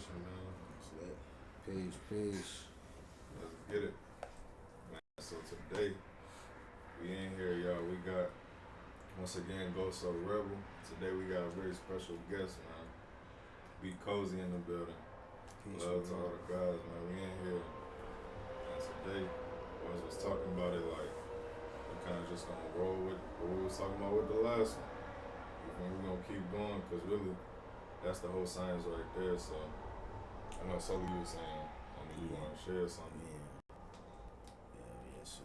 definition, man. Peace. Let's get it. Man, so today, we in here, y'all. We got, once again, Gxldsoulrebel. Today we got a very special guest, man. BCozy in the building. Peace. Love to all the guys, man. We in here. And today, I was talking about it like, we kind of just gonna roll with what we was talking about with the last one. We're gonna keep going, because really, that's the whole science right there. So, I know Sully was saying, you want to share something. Yeah. So,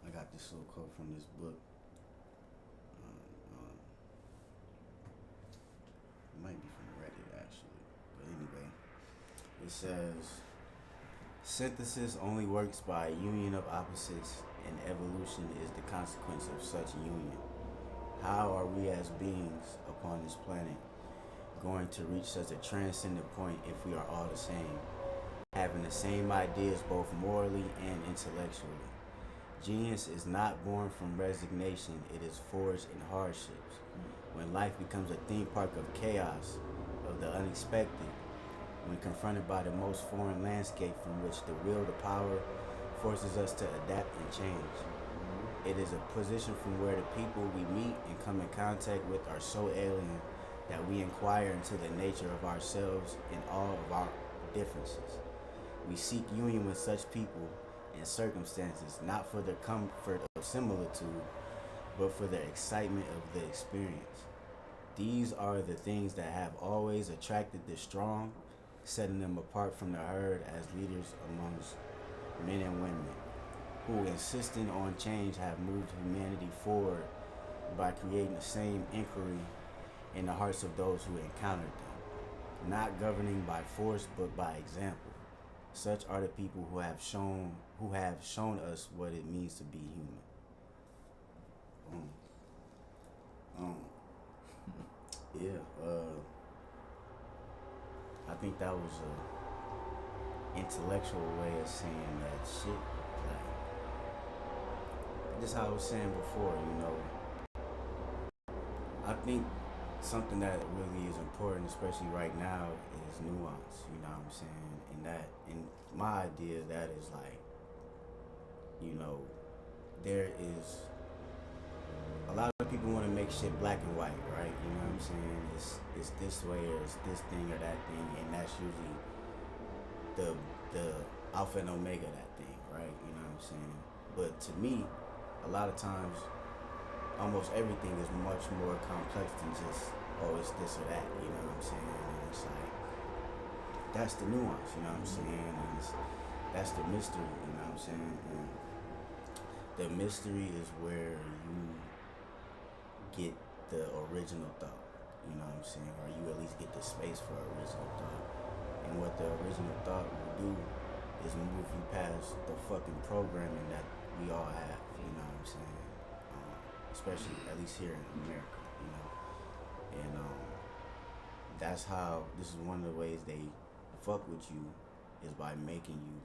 I got this little quote from this book. It might be from Reddit, actually. But anyway, it says, synthesis only works by a union of opposites, and evolution is the consequence of such union. How are we as beings upon this planet going to reach such a transcendent point if we are all the same, having the same ideas both morally and intellectually? Genius is not born from resignation, it is forged in hardships. When life becomes a theme park of chaos, of the unexpected, when confronted by the most foreign landscape from which the will to power forces us to adapt and change. It is a position from where the people we meet and come in contact with are so alien that we inquire into the nature of ourselves and all of our differences. We seek union with such people and circumstances, not for the comfort of similitude, but for the excitement of the experience. These are the things that have always attracted the strong, setting them apart from the herd as leaders amongst men and women, who, insisting on change, have moved humanity forward by creating the same inquiry in the hearts of those who encountered them, not governing by force but by example. Such are the people who have shown us what it means to be human. I think that was a intellectual way of saying that shit. Like, just how I was saying before, I think something that really is important, especially right now, is nuance, you know what I'm saying? And my idea of that is like, there is a lot of people want to make shit black and white, right? You know what I'm saying? It's this way or it's this thing or that thing, and that's usually the alpha and omega of that thing, right? You know what I'm saying? But to me, a lot of times, almost everything is much more complex than just, oh, it's this or that, you know what I'm saying? And it's like, that's the nuance, you know what I'm saying? And that's the mystery, you know what I'm saying? And the mystery is where you get the original thought, you know what I'm saying? Or you at least get the space for original thought. And what the original thought will do is move you past the fucking programming that we all have, you know what I'm saying? Especially at least here in America, and that's how, this is one of the ways they fuck with you, is by making you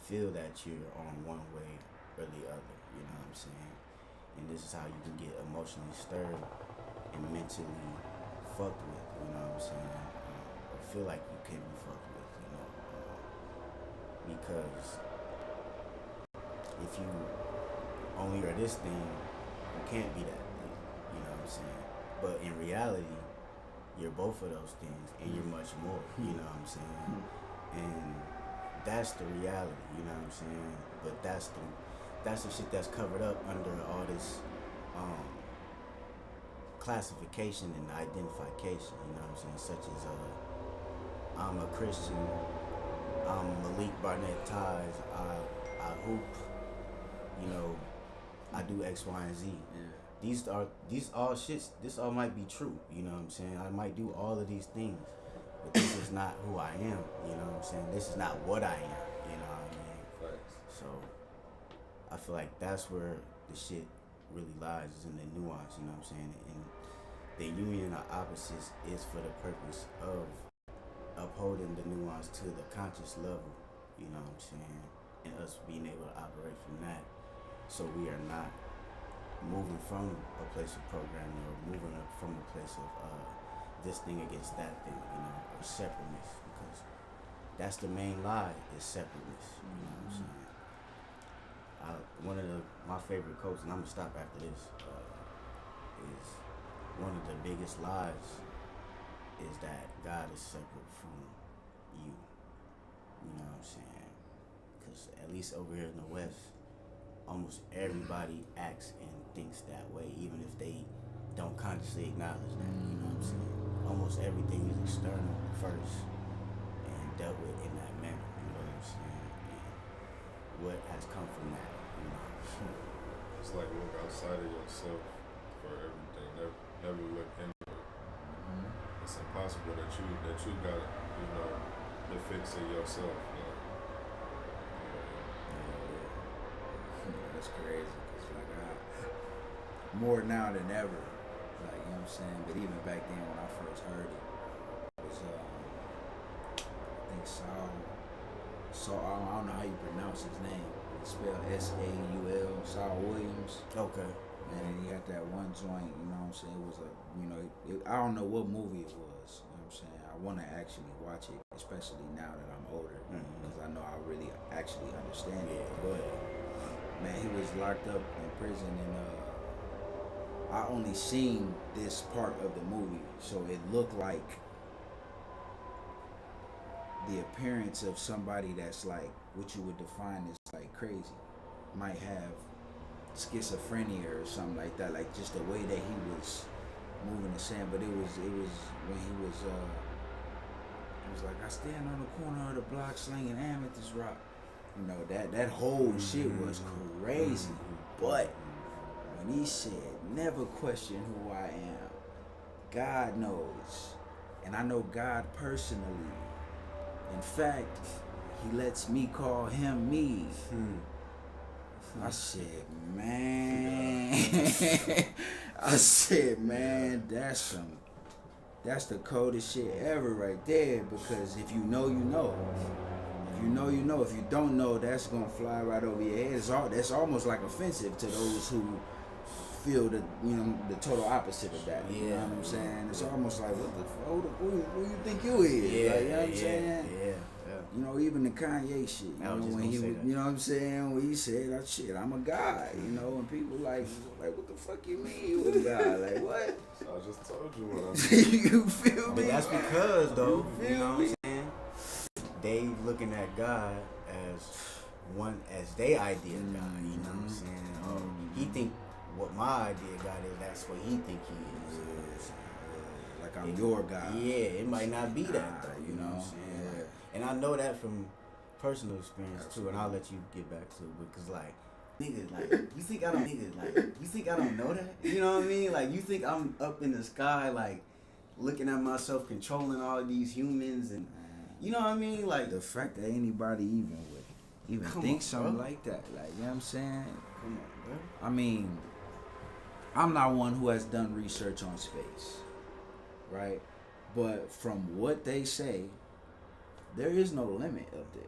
feel that you're on one way or the other, you know what I'm saying? And this is how you can get emotionally stirred and mentally fucked with, you know what I'm saying? Or feel like you can be fucked with, because if you only are this thing, you can't be that thing, you know what I'm saying? But in reality, you're both of those things, and you're much more, you know what I'm saying? And that's the reality, you know what I'm saying? But that's the shit that's covered up under all this classification and identification, you know what I'm saying? Such as, I'm a Christian, I'm Malik Barnett Ties, I hoop, I do X, Y, and Z. Yeah. These all might be true, you know what I'm saying? I might do all of these things, but this is not who I am, you know what I'm saying? This is not what I am, you know what I mean? Right. So, I feel like that's where the shit really lies, is in the nuance, you know what I'm saying? And the union of opposites is for the purpose of upholding the nuance to the conscious level, you know what I'm saying? And us being able to operate from that, so we are not moving from a place of programming or moving from a place of this thing against that thing, or separateness. Because that's the main lie, is separateness. You know what I'm saying? One of my favorite quotes, and I'm gonna stop after this, is one of the biggest lies is that God is separate from you. You know what I'm saying? Because at least over here in the West, almost everybody acts and thinks that way, even if they don't consciously acknowledge that. You know what I'm saying? Almost everything is external first and dealt with in that manner. You know what I'm saying? And what has come from that? You know? It's like look outside of yourself for everything. Never look into it. It's impossible that you got to fix it yourself. That's crazy. Cause like more now than ever. Like, you know what I'm saying? But even back then when I first heard it, it was I think Saul, I don't know how you pronounce his name. It's spelled Saul, Saul Williams. Okay. And he had that one joint, you know what I'm saying? It was I don't know what movie it was, you know what I'm saying? I want to actually watch it, especially now that I'm older, because I know I really actually understand it. But, man, he was locked up in prison, and I only seen this part of the movie, so it looked like the appearance of somebody that's like what you would define as like crazy, might have schizophrenia or something like that, like just the way that he was moving the sand. But it was when he was like, I stand on the corner of the block slinging amethyst rock. You know, that whole shit was crazy. But when he said, never question who I am, God knows, and I know God personally. In fact, he lets me call him me. I said, man, that's the coldest shit ever right there, because if you know, you know. If you know, you know. If you don't know, that's gonna fly right over your head. That's almost like offensive to those who feel the total opposite of that. You know what I'm saying? It's almost like, what the fuck? Who you think you is? Yeah, like, you know what I'm saying? Yeah. You know, even the Kanye shit. You know, when he was, you know what I'm saying? When he said that shit, I'm a god. You know, and people like, what the fuck you mean you a god? Like, what? I just told you what I mean. You feel me? But that's because, though, you know what I'm saying? They looking at God as their idea of God. You know what I'm saying? He think what my idea of God is, that's what he think he is. You know what I'm saying? Like I'm your God. Yeah, it might not be that though. You know what I'm saying? Yeah. And I know that from personal experience too, and I'll let you get back to it, because like, nigga, like, you think I don't know that? You know what I mean? Like, you think I'm up in the sky, like, looking at myself controlling all these humans, and you know what I mean? Like, the fact that anybody even think something like that, like, you know what I'm saying? Come on, bro. I mean, I'm not one who has done research on space, right? But from what they say, there is no limit up there.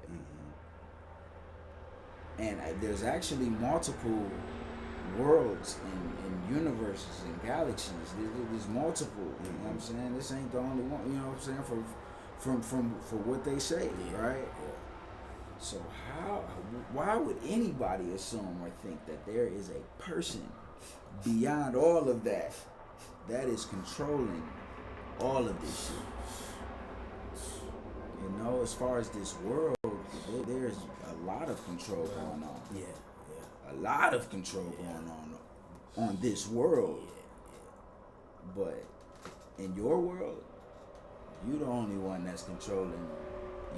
And there's actually multiple worlds and universes and galaxies. There's multiple, you know what I'm saying? This ain't the only one, you know what I'm saying? For what they say, right? Yeah. So why would anybody assume or think that there is a person beyond all of that is controlling all of this shit? You know, as far as this world, there's a lot of control going on. Yeah. A lot of control going on this world. But in your world, you the only one that's controlling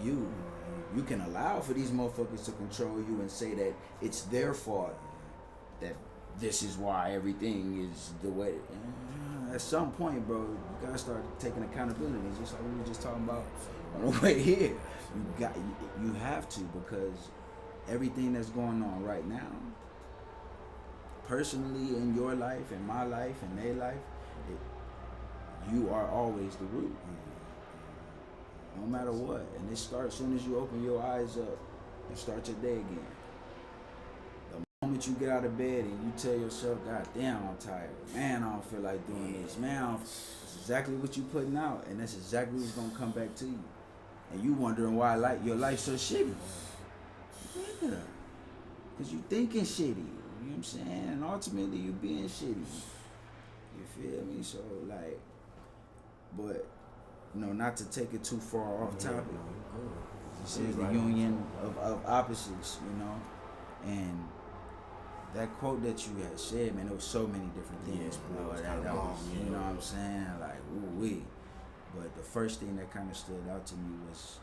you. You can allow for these motherfuckers to control you and say that it's their fault, that this is why everything is the way. At some point, bro, you gotta start taking accountability, just like we were just talking about on the way here. You have to, because everything that's going on right now, personally in your life, in my life, in their life, you are always the root. No matter what. And it starts as soon as you open your eyes up and start your day again. The moment you get out of bed and you tell yourself, God damn, I'm tired. Man, I don't feel like doing this. Man, it's exactly what you putting out, and that's exactly what's gonna come back to you. and you wondering why your life's so shitty. Yeah, cause you thinking shitty. You know what I'm saying? And ultimately, you being shitty. You feel me? So like, but not to take it too far off topic. This is the union of opposites, and that quote that you had said, man, there was so many different things, bro. That was, you know what I'm saying? Like, ooh wee. But the first thing that kind of stood out to me was,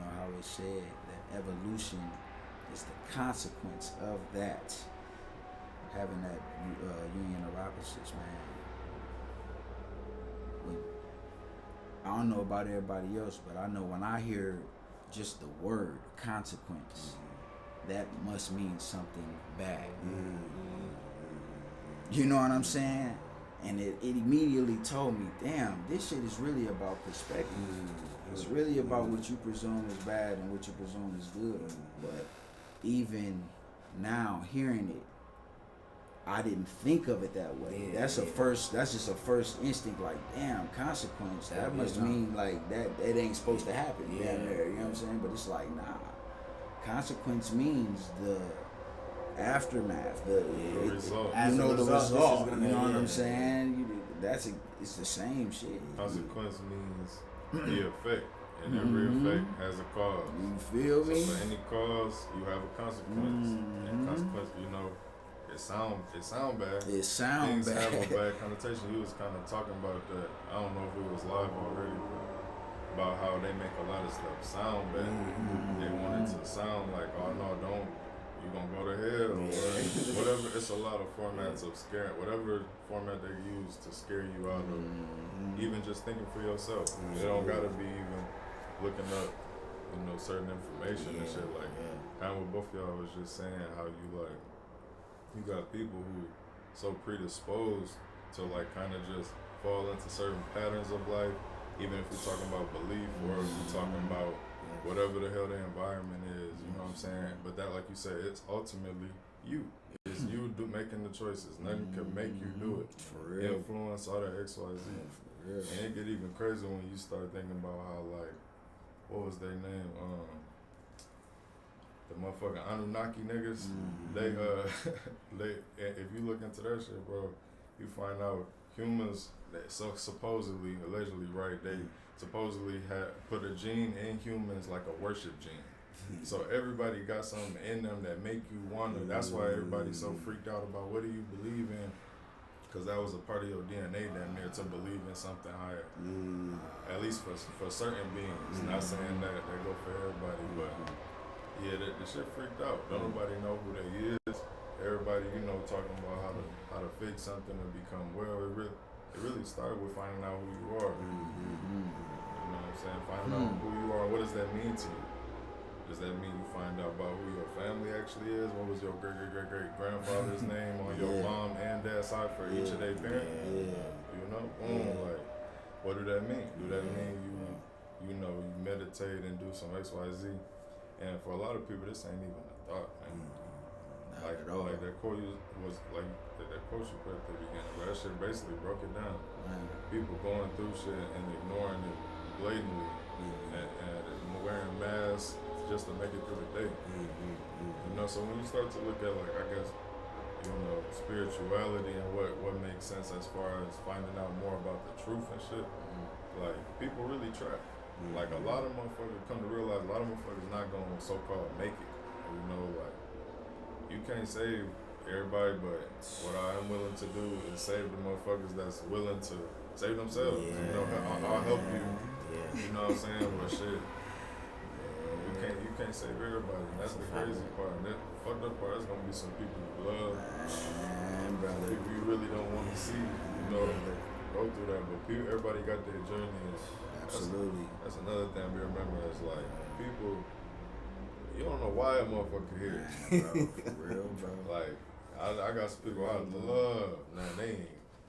how it said that evolution is the consequence of that, having that union of opposites, man. I don't know about everybody else, but I know when I hear just the word consequence, that must mean something bad. You know what I'm saying? And it immediately told me, damn, this shit is really about perspective. It's really about what you presume is bad and what you presume is good. But even now, hearing it, I didn't think of it that way. That's just a first instinct. Like, damn, consequence. That must mean like that. It ain't supposed to happen. Down there. You know what I'm saying? But it's like, nah. Consequence means the aftermath. The result. The result. You know what I'm saying? It's the same shit. Consequence means the effect, and every effect has a cause. You feel me? So for any cause, you have a consequence. And consequence, it sound bad. It sound Things bad. have a bad connotation. You was kind of talking about that. I don't know if it was live already, but about how they make a lot of stuff sound bad. They want it to sound like, oh no, you gonna go to hell or whatever. It's a lot of formats of scaring, whatever format they use to scare you out of even just thinking for yourself. It don't gotta be even looking up, certain information and shit like that. And what both y'all was just saying, how you got people who so predisposed to kind of just fall into certain patterns of life, even if we're talking about belief or if we're talking about whatever the hell the environment is, you know what I'm saying? But that, like you said, it's ultimately you. It's you making the choices. Nothing can make you do it. For real. Influence all that XYZ. For real. And it get even crazier when you start thinking about how, what was their name? The motherfucking Anunnaki niggas, they if you look into that shit, bro, you find out humans that supposedly, allegedly, right, they supposedly had put a gene in humans like a worship gene. So everybody got something in them that make you wonder. That's why everybody's so freaked out about what do you believe in, because that was a part of your DNA damn near to believe in something higher. At least for certain beings. Not saying that go for everybody, but yeah, the shit freaked out. Don't nobody know who they is. Everybody, talking about how to fix something and become well. It really started with finding out who you are. You know what I'm saying? Finding out who you are. What does that mean to you? Does that mean you find out about who your family actually is? What was your great-great-great-grandfather's name on your mom and dad's side for each of their parents? What do that mean? Do that mean you meditate and do some XYZ? And for a lot of people, this ain't even a thought, man. Like that quote was that quote you put at the beginning, but that shit basically broke it down. People going through shit and ignoring it blatantly, and wearing masks just to make it through the day. So when you start to look at I guess, spirituality and what makes sense as far as finding out more about the truth and shit, people really try. A lot of motherfuckers come to realize a lot of motherfuckers not gonna so-called make it. You can't save everybody, but what I am willing to do is save the motherfuckers that's willing to save themselves. I'll help you. You know what I'm saying? But shit, you can't save everybody. And that's the crazy part. And that fucked up part is gonna be some people you love, some people you really don't want to see. Go through that. But everybody got their journey. Absolutely. That's another thing we remember is people, you don't know why a motherfucker here. Bro, for real, bro. I got some people I love. Now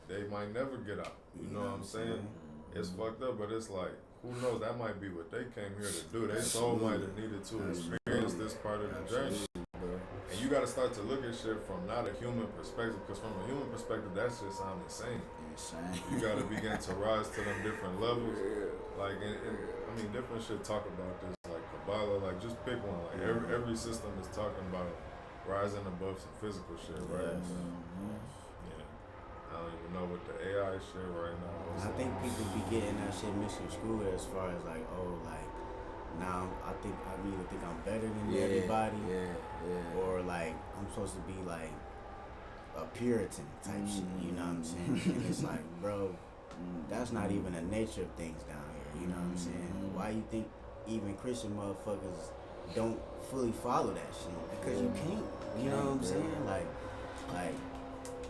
they might never get out. You know what I'm saying? It's fucked up, but it's who knows? That might be what they came here to do. Their soul might have needed to experience this part of the journey. And you got to start to look at shit from not a human perspective, because from a human perspective, that shit sounds insane. You got to begin to rise to them different levels. Like, I mean, different shit talk about this, like Kabbalah, like just pick one. Like every system is talking about rising above some physical shit, right? Yeah. I don't even know what the AI shit right now is. I think people be getting that shit misconstrued as far as like, oh, like, now I either think I'm better than everybody, or like I'm supposed to be like a Puritan type shit. You know what I'm saying? And it's like, bro, that's not even the nature of things down here. You know what I'm saying? Why you think even Christian motherfuckers don't fully follow that shit? Because you can't. You know what I'm saying? Like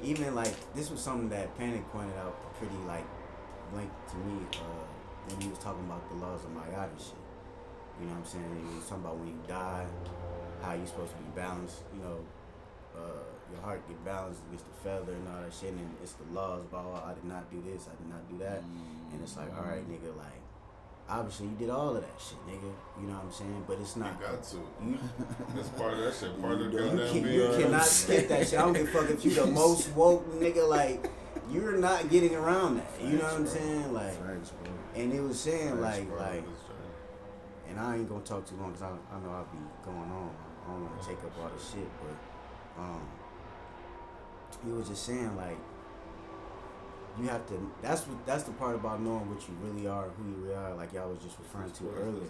even like this was something that Panic pointed out pretty like blank to me when he was talking about the laws of Ma'at and shit. You know what I'm saying? He was talking about when you die, how you supposed to be balanced, you know, your heart get balanced against the feather and all that shit, and it's the laws about, oh, I did not do this, I did not do that. And it's like, all right, nigga, like, obviously you did all of that shit, nigga. You know what I'm saying? But it's not. You got to. That's part of that shit. Part of you cannot skip that shit. I don't give a fuck if you the most woke nigga, like, you're not getting around that. You know what I'm saying? Like, and it was saying, like, and I ain't gonna talk too long because I know I'll be going on. I don't want to take up all the shit, but he was just saying like you have to. That's the part about knowing what you really are, who you really are. Like y'all was just referring to earlier.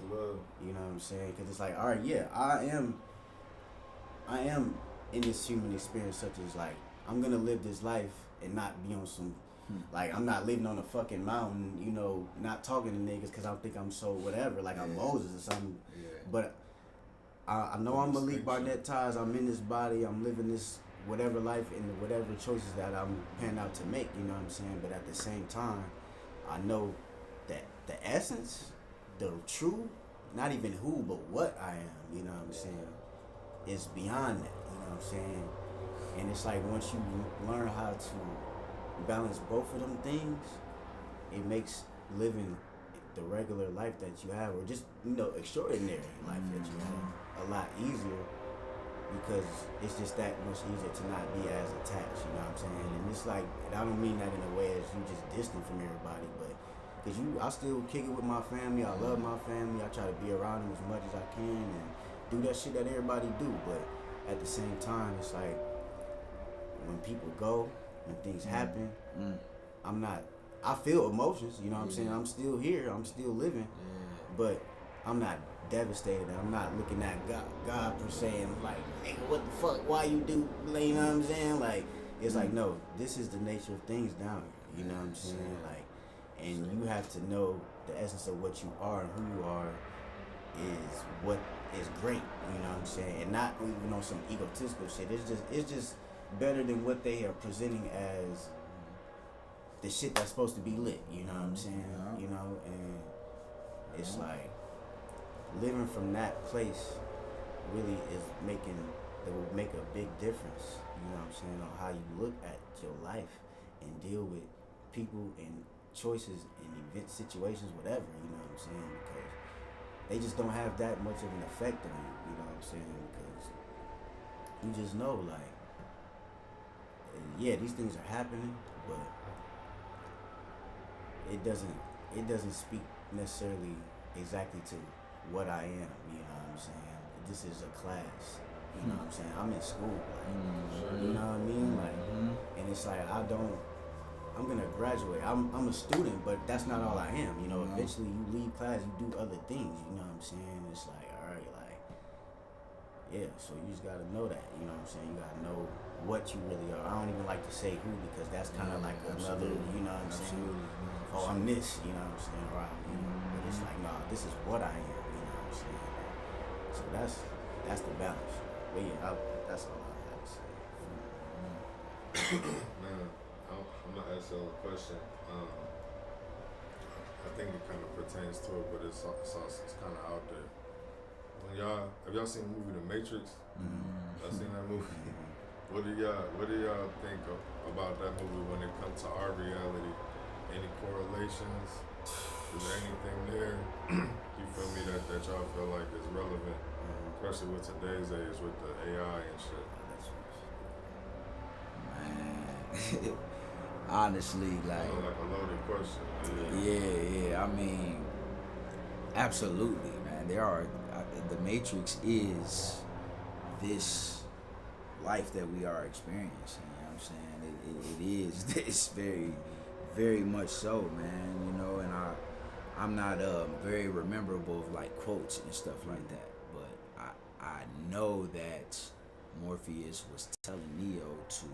You know what I'm saying? Because it's like, all right, yeah, I am in this human experience, such as like I'm gonna live this life and not be on some. Like, I'm not living on a fucking mountain, you know, not talking to niggas because I think I'm so whatever, like I'm Moses or something. But I know I'm Malik Barnett Ties, I'm in this body, I'm living this whatever life and whatever choices that I'm panning out to make, you know what I'm saying? But at the same time, I know that the essence, the true, not even who, but what I am, you know what I'm saying, is beyond that, you know what I'm saying? And it's like once you learn how to balance both of them things, it makes living the regular life that you have, or just, you know, extraordinary life that you have, a lot easier, because it's just that much easier to not be as attached, you know what I'm saying? And it's like, and I don't mean that in a way as you just distant from everybody, but because I still kick it with my family, I love my family, I try to be around them as much as I can and do that shit that everybody do, but at the same time, it's like when people go, when things happen, I feel emotions, you know what I'm saying? I'm still here, I'm still living, but I'm not devastated. I'm not looking at God per se and like, nigga, what the fuck, why you do, you know what I'm saying? Like, it's like, no, this is the nature of things down here, you know what I'm saying? Like, and you have to know the essence of what you are and who you are is what is great, you know what I'm saying? And not even on some egotistical shit. It's just better than what they are presenting as the shit that's supposed to be lit, you know what I'm saying? You know, and it's like living from that place really is it will make a big difference, you know what I'm saying, on how you look at your life and deal with people and choices and event situations, whatever, you know what I'm saying? Because they just don't have that much of an effect on you, you know what I'm saying? Because you just know, like, yeah, these things are happening, but it doesn't speak necessarily exactly to what I am, you know what I'm saying? This is a class, you know what I'm saying? I'm in school, like, you know what I mean? Like, and it's like, I'm gonna graduate. I'm a student, but that's not all I am, you know? Eventually you leave class, you do other things, you know what I'm saying? It's like, all right, like, yeah, so you just gotta know that, you know what I'm saying? You gotta know what you really are. I don't even like to say who, because that's kind of like another, you know what I'm saying? Oh, I'm this, you know what I'm saying? Right, you know? But it's like, nah, this is what I am, you know what I'm saying? So that's the balance. But yeah, that's all I have to say. Man, I'm gonna ask y'all a question. I think it kind of pertains to it, but it's kind of out there. Have y'all seen the movie The Matrix? Y'all seen that movie? What do y'all think about that movie when it comes to our reality? Any correlations? Is there anything there? You feel me that y'all feel like is relevant Especially with today's age, with the AI and shit. Man, honestly, I like, know, like a loaded question. yeah. I mean, absolutely, man. The Matrix is this life that we are experiencing. You know what I'm saying? It is this very, very much so, man. You know, and I'm not very rememberable of like quotes and stuff like that, but I know that Morpheus was telling Neo to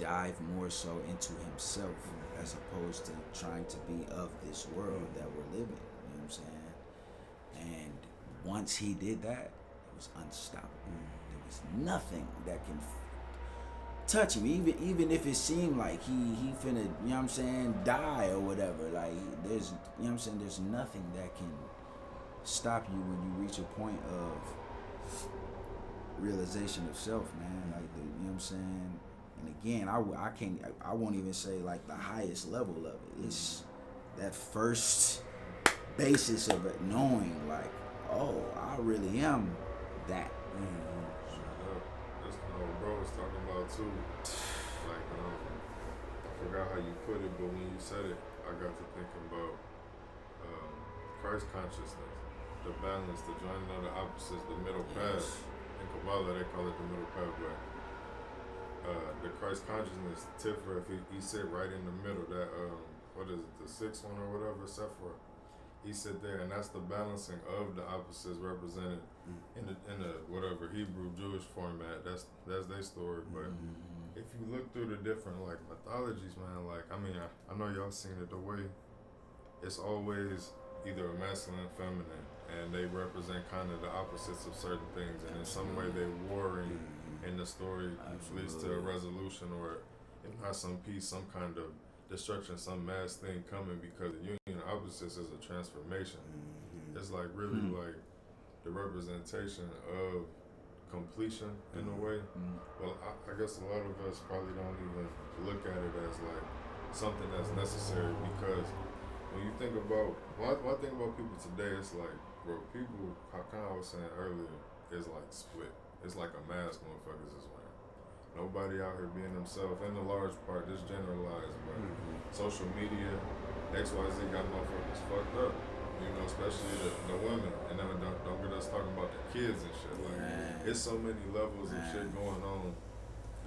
dive more so into himself as opposed to trying to be of this world that we're living. You know what I'm saying? And once he did that, it was unstoppable. There was nothing that can touch him, even if it seemed like he finna, you know what I'm saying, die or whatever. Like, there's, you know what I'm saying, there's nothing that can stop you when you reach a point of realization of self, man. Like, you know what I'm saying. And again, I won't even say like the highest level of it. It's that first basis of it, knowing like, oh, I really am that. That's what bro was talking about too. Like, I forgot how you put it, but when you said it, I got to thinking about Christ consciousness, the balance, the joining of the opposites, the middle path. In Kabbalah, they call it the middle path, but the Christ consciousness, Tifra, if he sit right in the middle, that what is it, the sixth one or whatever, Sephra, he sit there, and that's the balancing of the opposites represented in the whatever Hebrew Jewish format. That's their story. But if you look through the different like mythologies, man, like I mean, I know y'all seen it the way it's always either a masculine, feminine, and they represent kind of the opposites of certain things, and in some way they're warring. And the story leads to a resolution, or if not some peace, some kind of destruction, some mass thing coming, because the union of opposites is a transformation. It's like really like the representation of completion in a way. Well, I guess a lot of us probably don't even look at it as like something that's necessary, because when you think about, when I think about people today, it's like, bro, people, how kind of I was saying earlier, is like split. It's like a mask motherfuckers is wearing. Nobody out here being themselves, in the large part, just generalized, but social media, XYZ got motherfuckers fucked up. You know, especially the women. And then don't get us talking about the kids and shit. Like, it's so many levels of shit going on.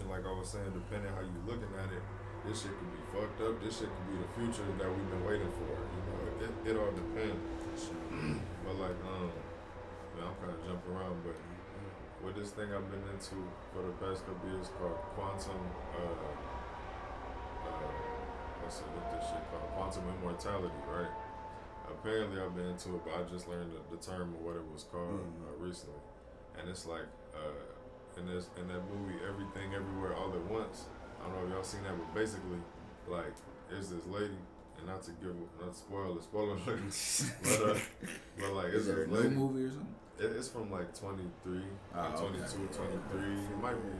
And like I was saying, depending how you looking at it, this shit could be fucked up. This shit could be the future that we've been waiting for. You know, it all depends. But like, man, I'm kind of jumping around, but with this thing I've been into for the past couple years called quantum, what's this shit called? Quantum immortality, right? Apparently I've been into it, but I just learned the term of what it was called recently. And it's like, in that movie, Everything Everywhere All at Once, I don't know if y'all seen that, but basically, like, there's this lady, and not to spoil alert, but like, it's there a this lady. new movie or something? It's from like 23, 22, 23. It might be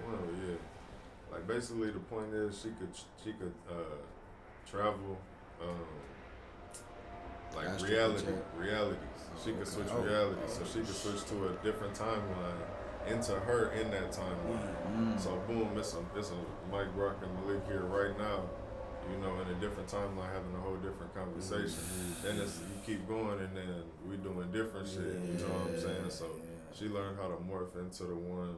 21, yeah. Like basically, the point is she could travel, like realities. She could switch realities, so she could switch to a different timeline into her in that timeline. So boom, it's a Mike Brock and Malik here right now. You know, in a different timeline, having a whole different conversation. Then you keep going, and then we doing different shit. You know what I'm saying? So she learned how to morph into the one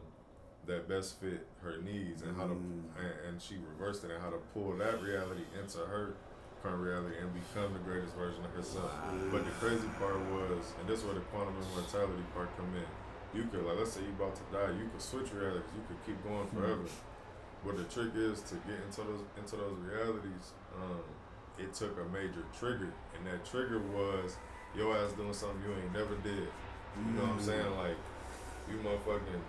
that best fit her needs, and how to and she reversed it, and how to pull that reality into her current reality and become the greatest version of herself. But the crazy part was, and this is where the quantum immortality part come in. You could, like, let's say you about to die, you could switch realities. You could keep going forever. What the trick is to get into those realities, it took a major trigger, and that trigger was your ass doing something you ain't never did. You know what I'm saying? Like, you motherfucking,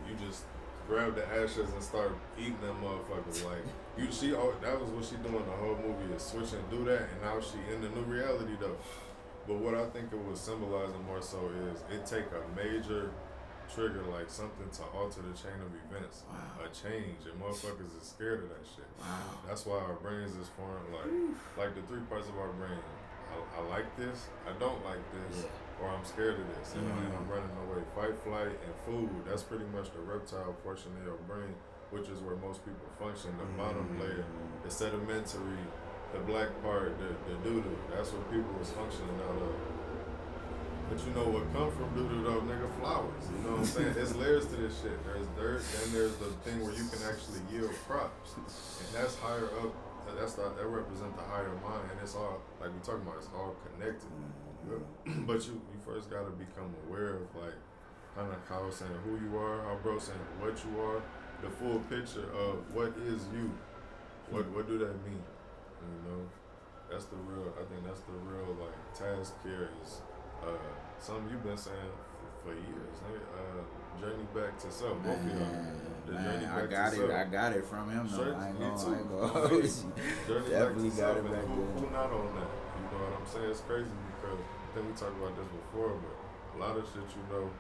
you just grab the ashes and start eating them motherfuckers. Like, that was what she doing the whole movie, is switch and do that, and now she in the new reality though. But what I think it was symbolizing more so is it take a major trigger, like something to alter the chain of events, a change, and motherfuckers is scared of that shit. That's why our brains is formed, like the three parts of our brain: I like this, I don't like this, or I'm scared of this, and I'm running away. Fight, flight, and food. That's pretty much the reptile portion of your brain, which is where most people function. The bottom layer, the sedimentary, the black part, the doo-doo. That's what people was functioning out of. But you know what come from doo-doo though, nigga? Flowers. You know what I'm saying? There's layers to this shit. There's dirt, then there's the thing where you can actually yield crops. And that's higher up. That represents the higher mind. And it's all, like we talking about, it's all connected. But you first gotta become aware of, like, kind of how I was saying who you are, how bro saying what you are, the full picture of what is you. What do that mean? You know? That's the real, I think that's the real, like, task here is something you've been saying for years, journey back to self. Both of y'all. The journey back to self. I got it from him. Sure, I ain't me gonna. Journey Definitely back to self. got it back And then. who not on that? You know what I'm saying? It's crazy because I think we talked about this before, but a lot of shit you know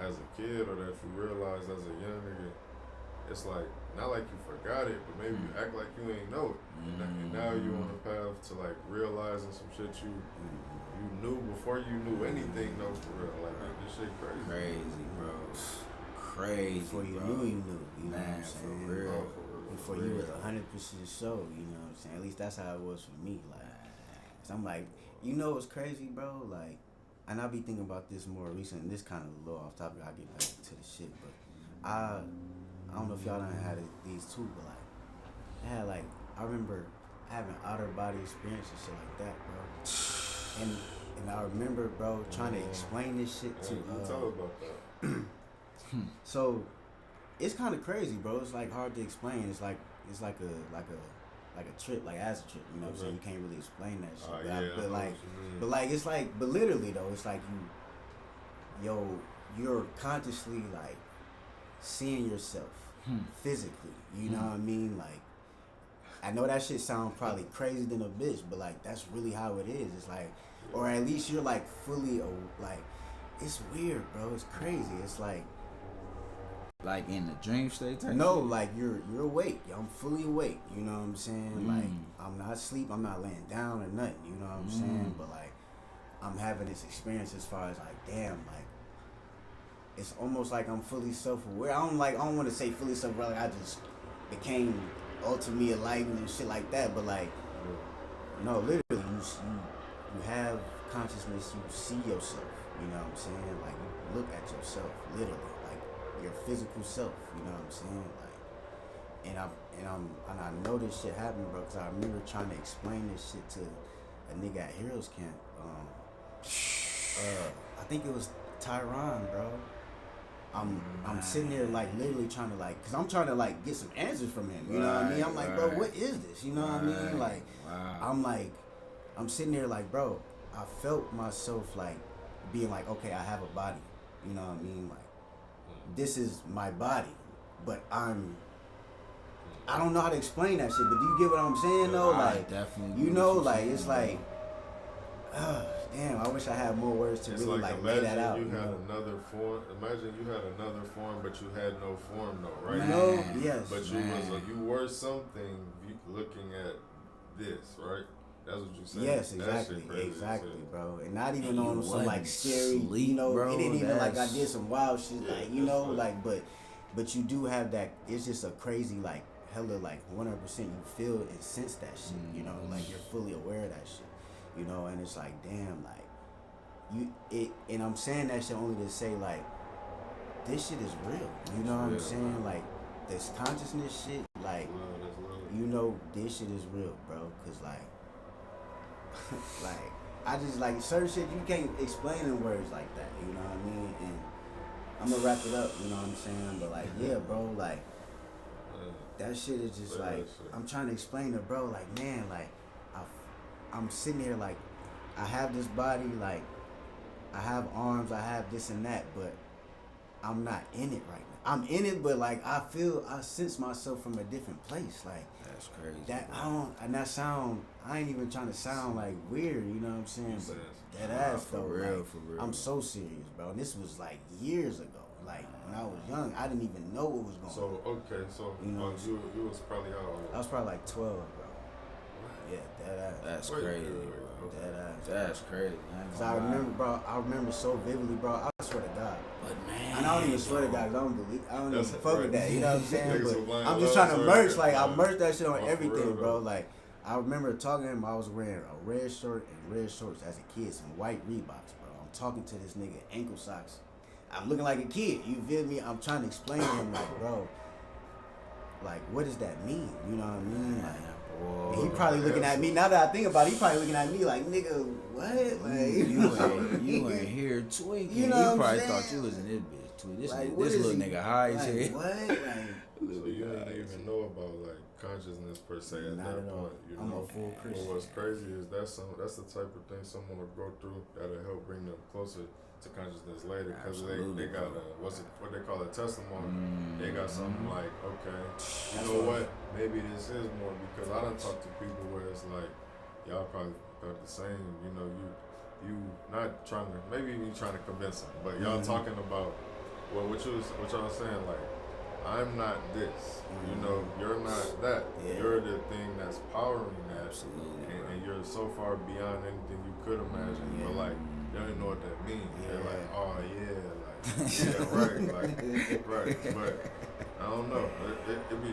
as a kid or that you realize as a young nigga, it's like, not like you forgot it, but maybe you act like you ain't know it. And now you on the path to, like, realizing some shit you knew before you knew anything, though, for real. Like, this shit crazy. Crazy, bro. Crazy. Before you bro. knew, you knew. You know what I'm Man, for saying? real. Before you was 100% sure, you know what I'm saying? At least that's how it was for me. Like, so I'm like, you know what's crazy, bro? Like, and I be thinking about this more recently. This kind of a little off topic. I'll get back to the shit, but I don't know if y'all done had these too, but like, I remember having outer body experience and shit like that, bro. And I remember, bro, trying to explain this shit to. Tell us about that. So, it's kind of crazy, bro. It's like hard to explain. It's like a trip, like as a trip. You know what I'm saying? You can't really explain that shit. But literally though, it's like you're consciously like seeing yourself physically. You know what I mean? Like, I know that shit sounds probably crazy than a bitch, but like that's really how it is. It's like, or at least you're like fully like, it's weird, bro. It's crazy. It's like in the dream state type no, shit? like you're awake. I'm fully awake. You know what I'm saying? Like I'm not asleep. I'm not laying down or nothing. You know what I'm saying? But like I'm having this experience as far as like, damn, like it's almost like I'm fully self-aware. I don't want to say fully self-aware. Like I just became ultimately enlightened and shit like that. But like, no, literally, you have consciousness. You see yourself. You know what I'm saying? Like you look at yourself, literally, like your physical self. You know what I'm saying? Like, and I know this shit happened, bro. Cause I remember trying to explain this shit to a nigga at Heroes Camp. I think it was Tyron, bro. I'm sitting there like literally trying to like, cause I'm trying to like get some answers from him. You know what I mean? I'm like, bro, what is this? You know what I mean? Like, I'm sitting there like, bro, I felt myself like being like, okay, I have a body. You know what I mean? Like, this is my body, but I don't know how to explain that shit. But do you get what I'm saying though? Like, definitely. you know, like it's like, damn, I wish I had more words to really like lay that out. You had another form. Imagine you had another form, but you had no form though, right? No, yes. But you were something looking at this, right? That's what you said. Yes, exactly, bro. And not even on some like scary, sleep, you know, bro, it didn't even like I did some wild shit, like, you know, like, but you do have that, it's just a crazy, like, hella, like, 100% you feel and sense that shit, you know, like, you're fully aware of that shit, you know, and it's like, damn, like, and I'm saying that shit only to say, like, this shit is real, you know what I'm saying, like, this consciousness shit, like, you know, this shit is real, bro, cause, like, like, I just, like, certain shit you can't explain in words like that, you know what I mean, and I'm gonna wrap it up, you know what I'm saying, but, like, yeah, bro, like, that shit is just, like, I'm trying to explain it, bro, like, man, like, I'm sitting here, like, I have this body, like, I have arms, I have this and that, but I'm not in it right now. I'm in it, but, like, I sense myself from a different place, like, that's crazy. I ain't even trying to sound like weird, you know what I'm saying? But that ass though, for real, like, for real. I'm so serious, bro. And this was like years ago. Like when I was young, I didn't even know what was going on. So okay, so you know, you was probably how old? I was probably like 12, bro. That's Wait, crazy, bro. That's crazy. Cause I remember, bro. I remember so vividly, bro. I swear to God. But man, And I don't even swear to God. 'Cause I don't even fuck with that. You know what I'm saying? Niggas But are blind I'm just love trying to story. merch. Like I merch that shit on For everything, real, bro. though. Like I remember talking to him. I was wearing a red shirt and red shorts as a kid, some white Reeboks, bro. I'm talking to this nigga ankle socks. I'm looking like a kid. You feel me? I'm trying to explain to him, like, bro. Like, what does that mean? You know what I mean? Like, and he probably looking at me. Now that I think about it, he probably looking at me like, nigga, what? Like, you ain't here tweaking. You know he what I'm probably saying? thought you was in this bitch tweaking. This, Like, nigga, what this is little he- nigga high as like, hell. what? Like, So you didn't even know about like consciousness per se at Not that at all. point. You I'm know? a full Christian. Well, what's crazy is that's the type of thing someone will go through that'll help bring them closer to consciousness later because they got what they call a testimony. They got something like, okay, you know what? Maybe this is more because I done talked to people where it's like y'all probably thought the same. You know, you not trying to maybe you trying to convince them, but y'all talking about what y'all saying like. I'm not this, you know, you're not that. Yeah. You're the thing that's powering that. Absolutely, And you're so far beyond anything you could imagine. But like, they don't even know what that means. They're like, oh yeah, like, yeah, right, like, right. But I don't know. It be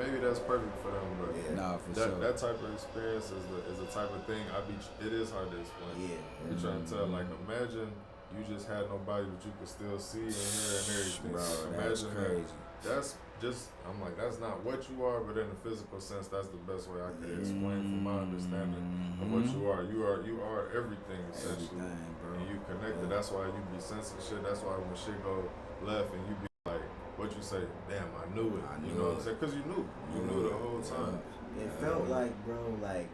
maybe that's perfect for them. But Nah, for that sure. that type of experience is the type of thing it is hard to explain. Yeah. You're trying to tell, like, imagine you just had nobody that you could still see and hear and everything. Bro, that's Imagine crazy. that's just, I'm like, that's not what you are, but in a physical sense, that's the best way I could explain from my understanding of what you are. You are everything essentially, Everything, bro. and you connected. That's why you be sensing shit. That's why when shit go left and you be like, what you say? Damn, I knew it. You know what I'm saying? Because you knew the whole time. It felt like, bro, like,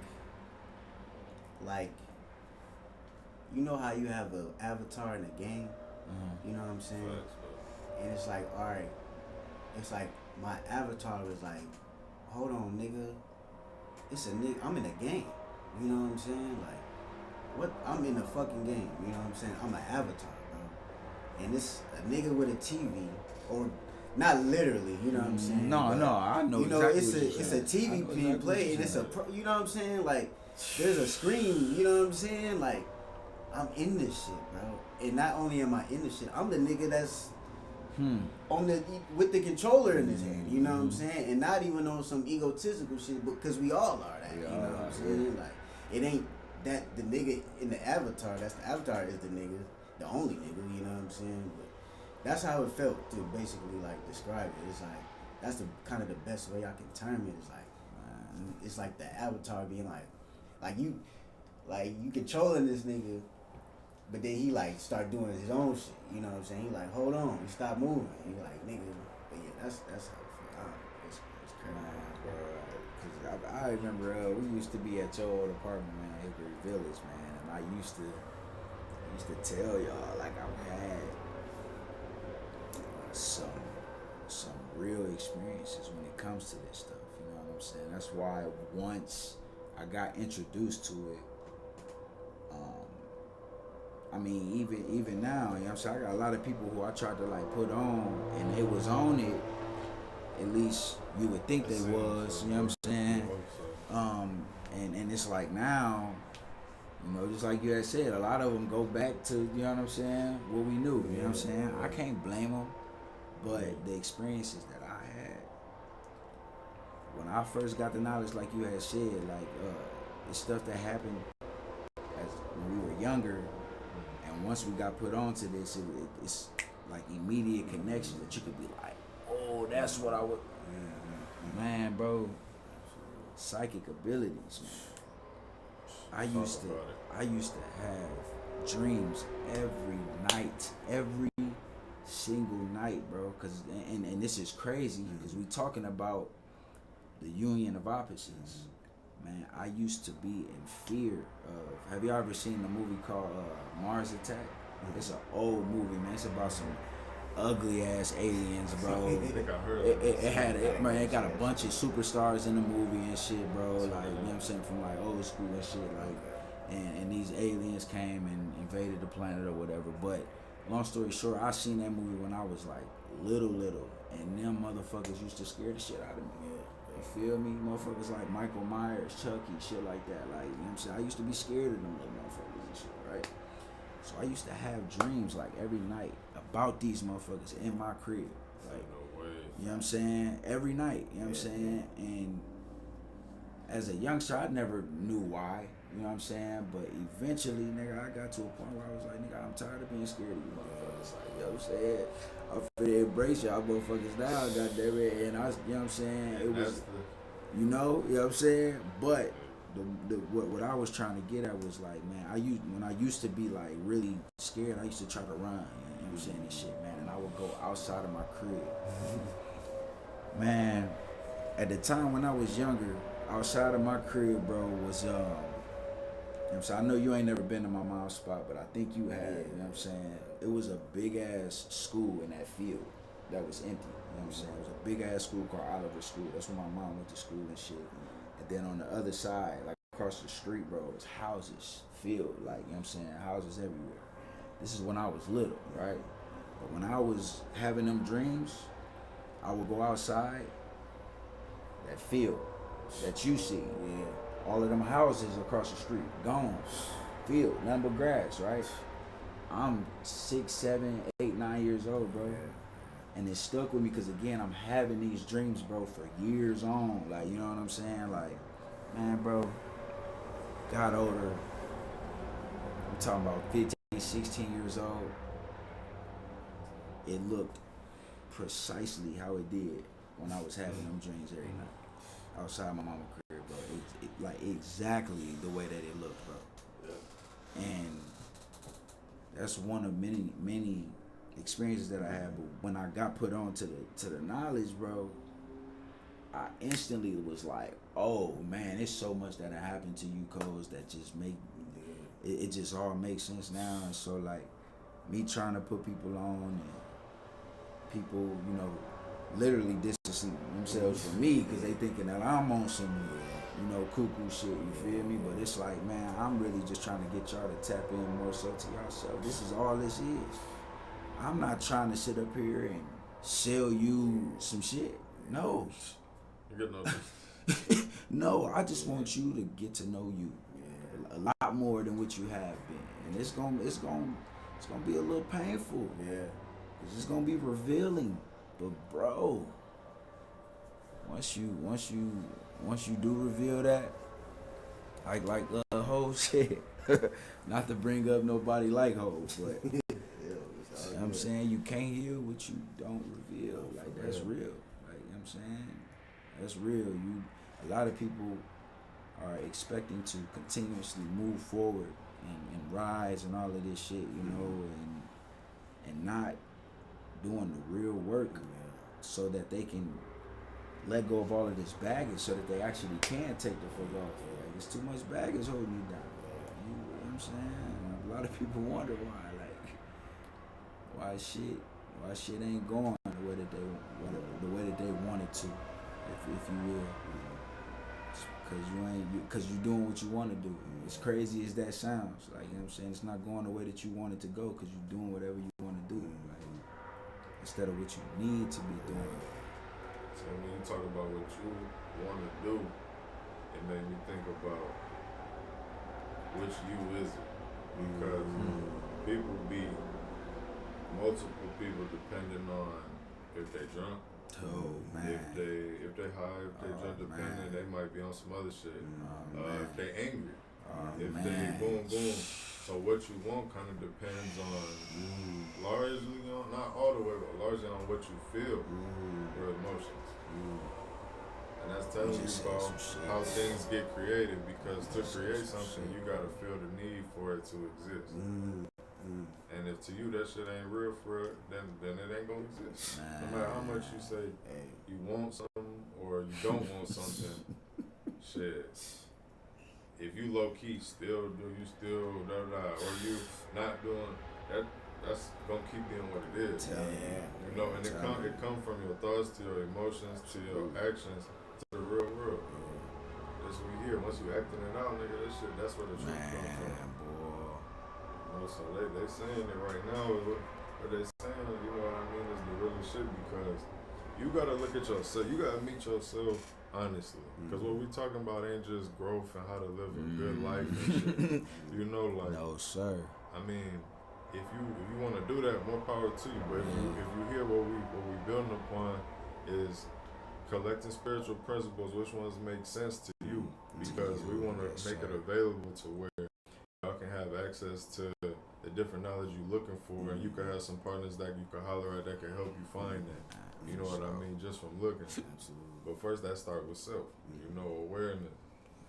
you know how you have an avatar in a game? You know what I'm saying? And it's like, all right, it's like my avatar was like, hold on, nigga, it's a nigga, I'm in a game. You know what I'm saying? Like, what? I'm in a fucking game. You know what I'm saying? I'm an avatar, bro. And it's a nigga with a TV, or not literally. You know what I'm saying? No, I know. You know, exactly it's a TV being played, and it's a you know what I'm saying? Like, there's a screen. You know what I'm saying? Like, I'm in this shit, bro. And not only am I in this shit, I'm the nigga that's on the with the controller in his hand. You know what I'm saying? And not even on some egotistical shit, because we all are that. You know what I'm saying? Like, it ain't that the nigga in the avatar. That's the avatar is the nigga, the only nigga. You know what I'm saying? But that's how it felt to basically like describe it. It's like that's the kind of the best way I can term it. It's like the avatar being like you controlling this nigga, but then he like start doing his own shit. You know what I'm saying? He like, hold on, he stop moving. He like, nigga, but yeah, that's how it feels. It's crazy. Cause I remember we used to be at your old apartment, man, Hickory Village, man, and I used to tell y'all like I had some real experiences when it comes to this stuff. You know what I'm saying? That's why once I got introduced to it, I mean, even now, you know what I'm saying? I got a lot of people who I tried to like put on, and they was on it. At least you would think they was, you know what I'm saying? And it's like now, you know, just like you had said, a lot of them go back to, you know what I'm saying, what we knew, you know what I'm saying? I can't blame them, but the experiences that I had, when I first got the knowledge, like you had said, like, it's stuff that happened when we were younger. And once we got put onto this, it's like immediate connection that you could be like, oh, that's what I would. Man, bro, psychic abilities, man. I used to have dreams every single night, bro. Cause and this is crazy because we talking about the union of opposites. Man, I used to be in fear of. Have you ever seen the movie called Mars Attack? It's an old movie, man. It's about some ugly ass aliens, bro. I think I heard it got a bunch of superstars in the movie and shit, bro. Like, you know what I'm saying, from like old school and shit, like, and these aliens came and invaded the planet or whatever. But long story short, I seen that movie when I was like little, and them motherfuckers used to scare the shit out of me. You feel me? Motherfuckers like Michael Myers, Chucky, shit like that. Like, you know what I'm saying? I used to be scared of them little motherfuckers and shit, right? So I used to have dreams like every night about these motherfuckers in my crib. Like, No way. you know what I'm saying? Every night, you know what I'm saying? And as a youngster, I never knew why, you know what I'm saying? But eventually, nigga, I got to a point where I was like, nigga, I'm tired of being scared of you motherfuckers. Like, you know what I'm saying? I'm finna embrace y'all motherfuckers now, goddamn it. And I, you know what I'm saying? It was, you know what I'm saying? But what I was trying to get at was like, man, when I used to be like really scared, I used to try to run, you know what I'm saying, and shit, man. And I would go outside of my crib. Man, at the time when I was younger, outside of my crib, bro, was you know what I'm saying? I know you ain't never been to my mom's spot, but I think you have, you know what I'm saying? It was a big ass school in that field that was empty, you know what I'm saying? It was a big ass school called Oliver School. That's where my mom went to school and shit. And then on the other side, like across the street, bro, was houses, field, like, you know what I'm saying? Houses everywhere. This is when I was little, right? But when I was having them dreams, I would go outside, that field that you see, all of them houses across the street, gone, field, nothing but grass, right? I'm 6, 7, 8, 9 years old, bro. And it stuck with me because, again, I'm having these dreams, bro, for years on. Like, you know what I'm saying? Like, man, bro, got older. I'm talking about 15, 16 years old. It looked precisely how it did when I was having them dreams every night outside my mama's crib, bro. Like exactly the way that it looked, bro. Yeah. And that's one of many experiences that I had. But when I got put on to the knowledge, bro, I instantly was like, oh man, it's so much that happened to you, Coles, that just make it just all makes sense now. And so like me trying to put people on and people, you know, literally distancing themselves from me because they thinking that I'm on some, you know, cuckoo shit, you feel me? But it's like, man, I'm really just trying to get y'all to tap in more so to yourself. This is all this is. I'm not trying to sit up here and sell you some shit. No. You get no, I just want you to get to know you a lot more than what you have been. And it's gonna be a little painful. Yeah. It's gonna be revealing. But bro, once you do reveal that, like Ho shit, not to bring up nobody like Ho, but you know what I'm saying, you can't heal what you don't reveal. Like that's real. Like, you know what I'm saying? That's real. A lot of people are expecting to continuously move forward and rise and all of this shit, you know, and not doing the real work so that they can let go of all of this baggage so that they actually can take the fuck off. Like, it's too much baggage holding you down. You know what I'm saying? A lot of people wonder why shit ain't going the way that they want it to, if you will. Cause you doing what you want to do. As crazy as that sounds, like, you know what I'm saying, it's not going the way that you want it to go because you're doing whatever you want to do, like, instead of what you need to be doing. So when you talk about what you want to do, it made me think about which you is it, because people be multiple people depending on if they drunk. Oh man. If they high, if they drunk dependent, they might be on some other shit. If they angry, if they boom. So what you want kind of depends on largely on, not all the way, but largely on what you feel, your emotions. And that's telling you about how things get created, because to create something, you gotta feel the need for it to exist. And if to you that shit ain't real for it, then it ain't gonna exist. No matter how much you say you want something or you don't want something, shit. If you low key still do, you still or you not doing that, that's gonna keep being what it is. You know, and it come from your thoughts to your emotions to your actions to the real world. That's what we hear. Once you acting it out, nigga, that's where the truth comes from. So they saying it right now, but they saying, you know what I mean, is the real shit, because you gotta look at yourself. You gotta meet yourself honestly. Because what we talking about ain't just growth and how to live a good life and shit. You know, like, no, sir. I mean, if you want to do that, more power to you. But if you hear what we building upon is collecting spiritual principles, which ones make sense to you? Because we want to make it available to where y'all can have access to the different knowledge you're looking for, and you can have some partners that you can holler at that can help you find that. You know what I mean? Just from looking. Absolutely. But first, that start with self. You know, awareness.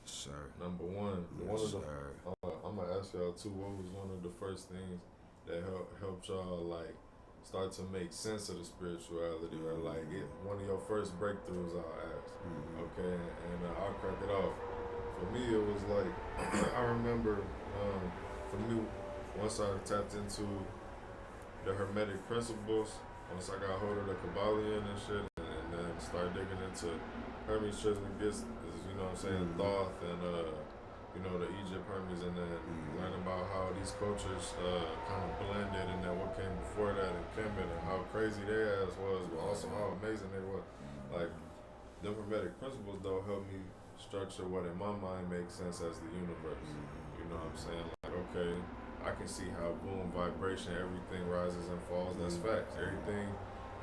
Sir. Number one. I'm gonna ask y'all too. What was one of the first things that helped y'all like start to make sense of the spirituality, or like one of your first breakthroughs? I'll ask. Okay, and I'll crack it off. For me, it was like I remember. For me, once I tapped into the Hermetic principles, once I got hold of the Kabbalah and shit, and then started digging into Hermes Trismegistus, you know what I'm saying, Thoth, and you know, the Egypt Hermes, and then learning about how these cultures kind of blended, and then what came before that in Kemet, and how crazy their ass was, but also how amazing they were. Like, them Hermetic principles though helped me structure what in my mind makes sense as the universe. You know what I'm saying? Like, okay, I can see how boom, vibration, everything rises and falls. That's facts. Everything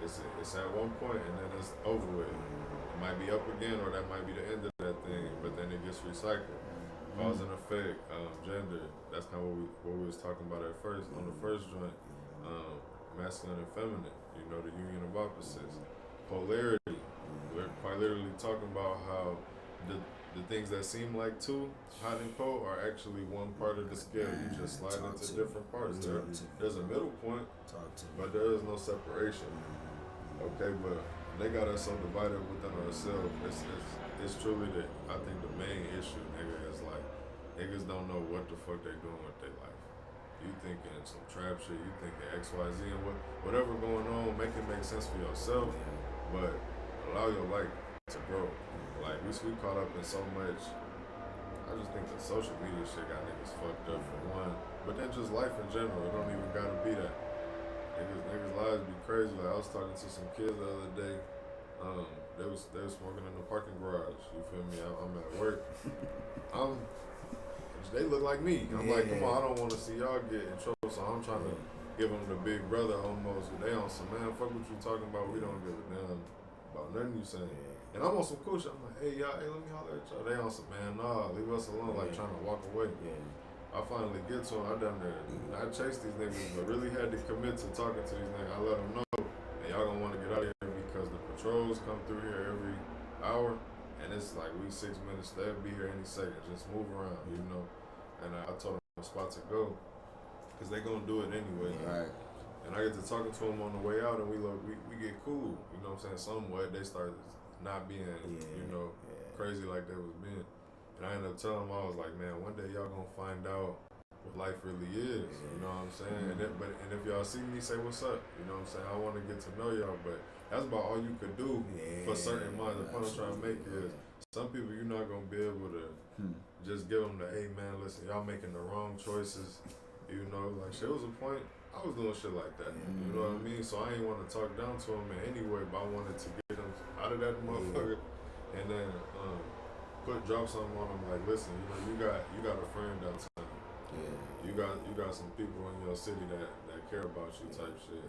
it's at one point and then it's over with. It might be up again, or that might be the end of that thing, but then it gets recycled. Cause and effect, gender. That's kind of what we was talking about at first on the first joint. Masculine and feminine. You know, the union of opposites. Polarity. We're quite literally talking about how the things that seem like two, hot and cold, are actually one part of the scale. You just slide into different parts. There's a middle point, but there is no separation. Okay, but they got us so divided within ourselves. It's truly I think the main issue, nigga, is like niggas don't know what the fuck they doing with their life. You thinking some trap shit, you thinking XYZ, and whatever going on, make it make sense for yourself, but allow your life to grow. Like, we caught up in so much. I just think the social media shit got niggas fucked up for one. But then just life in general, it don't even gotta be that. Niggas lives be crazy. Like, I was talking to some kids the other day. They was smoking in the parking garage. You feel me? I'm at work. They look like me. I'm like, come on, I don't want to see y'all get in trouble. So I'm trying to give them the big brother almost. They on some, man, fuck what you talking about. We don't give a damn about nothing you saying. And I'm on some cool shit. I'm like, hey, y'all, let me holler at y'all. They on some, man, nah, leave us alone, like trying to walk away. I finally get to them. I done there. I chased these niggas, but really had to commit to talking to these niggas. I let them know, and y'all gonna want to get out of here because the patrols come through here every hour, and it's like we 6 minutes. They'll be here any second. Just move around, you know. And I told them a spot to go, cause they gonna do it anyway. Right. And I get to talking to them on the way out, and we get cool. You know what I'm saying? Somewhat they start not being, crazy like they was being. And I ended up telling them, I was like, man, one day y'all gonna find out what life really is. You know what I'm saying? And if y'all see me, say what's up. You know what I'm saying? I want to get to know y'all, but that's about all you could do for certain minds. The point I'm trying to make is some people you're not gonna be able to just give them the, hey man, listen, y'all making the wrong choices. You know, like shit was a point. I was doing shit like that. You know what I mean? So I ain't want to talk down to them in any way, but I wanted to get them out of that motherfucker, and then drop something on them like, listen, you know, you got a friend downtown. You got some people in your city that care about you type shit.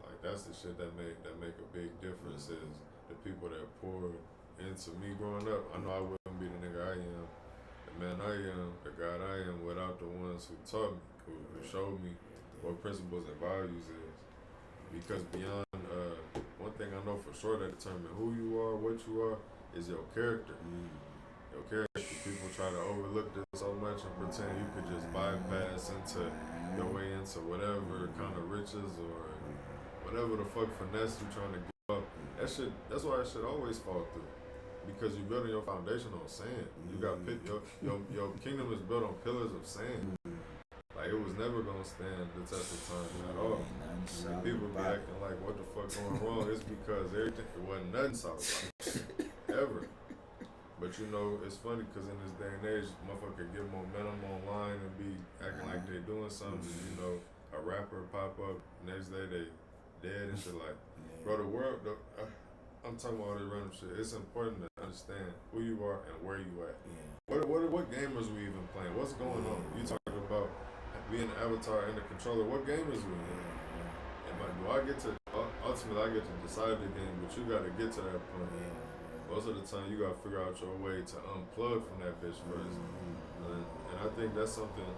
Like that's the shit that make a big difference is the people that poured into me growing up. I know I wouldn't be the nigga I am. Man, I am the God I am without the ones who taught me, who showed me what principles and values is. Because beyond one thing I know for sure that determine who you are, what you are, is your character. Your character. People try to overlook this so much and pretend you could just bypass into your way into whatever kind of riches or whatever the fuck finesse you trying to give up. That's why that shit always fall through. Because you're building your foundation on sand. You got your kingdom is built on pillars of sand. Like it was never gonna stand the test of time at all. And people be acting like what the fuck going wrong? It's because everything it wasn't nothing solid ever. But you know, it's funny because in this day and age, motherfucker get momentum online and be acting like they doing something. You know, a rapper pop up next day they dead and shit like, bro, the world. I'm talking about all this random shit. It's important to understand who you are and where you at. Yeah. What gamers we even playing? What's going on? You talking about being an avatar and the controller? What game is we in? And do I get to ultimately I get to decide the game, but you got to get to that point. Most of the time, you got to figure out your way to unplug from that bitch first. And I think that's something.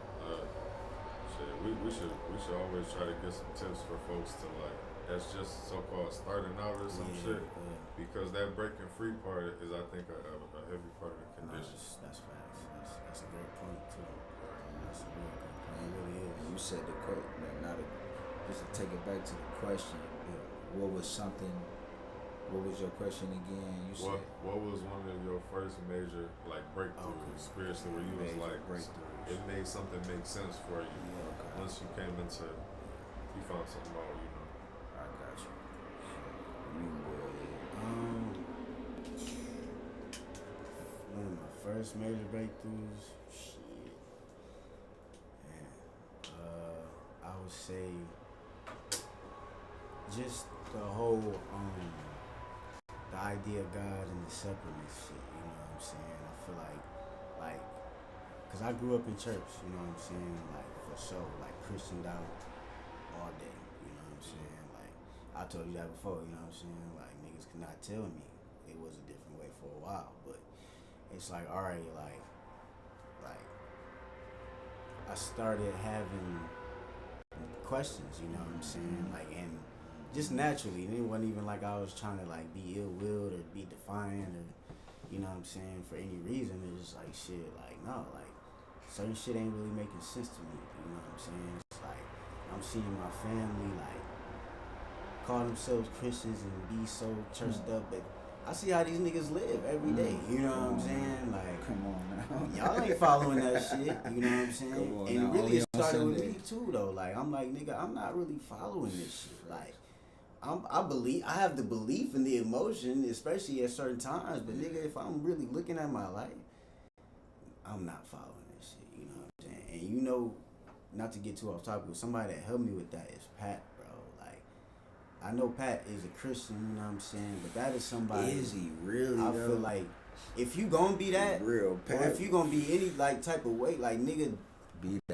Shit, we should always try to get some tips for folks to like. That's just so-called starting out or some shit. Because that breaking free part is, I think, a heavy part of the condition. That's facts. That's a great point, too. That's a real good point. It really is. You said the question, just to take it back to the question, what was your question again? You said what was one of your first major like breakthroughs spiritually where you was like it made something make sense for you once you came into you found something out, you know. I got you. One of my first major breakthroughs, shit. Man, I would say just the whole the idea of God and the separateness shit, you know what I'm saying? I feel like, cause I grew up in church, you know what I'm saying? Like, for sure, like, Christianed out all day, you know what I'm saying? Like, I told you that before, you know what I'm saying? Like, niggas could not tell me it was a different way for a while, but it's like, alright, like, I started having questions, you know what I'm saying? Like, and just naturally, and it wasn't even like I was trying to like be ill-willed or be defiant or, you know what I'm saying, for any reason. It's just like shit, like no, like certain shit ain't really making sense to me, you know what I'm saying? It's like I'm seeing my family like call themselves Christians and be so churched up, but I see how these niggas live every day, you know what I'm saying? Like, come on now. Y'all ain't following that shit, you know what I'm saying? And now, really it started with me too though. Like I'm like, nigga, I'm not really following this shit. Like I have the belief and the emotion, especially at certain times. But nigga, if I'm really looking at my life, I'm not following this shit. You know what I'm saying? And you know, not to get too off topic, but somebody that helped me with that is Pat, bro. Like, I know Pat is a Christian. You know what I'm saying? But that is somebody. Is he really? I feel like if you gonna be that, real Pat, or if you gonna be any like type of way, like nigga,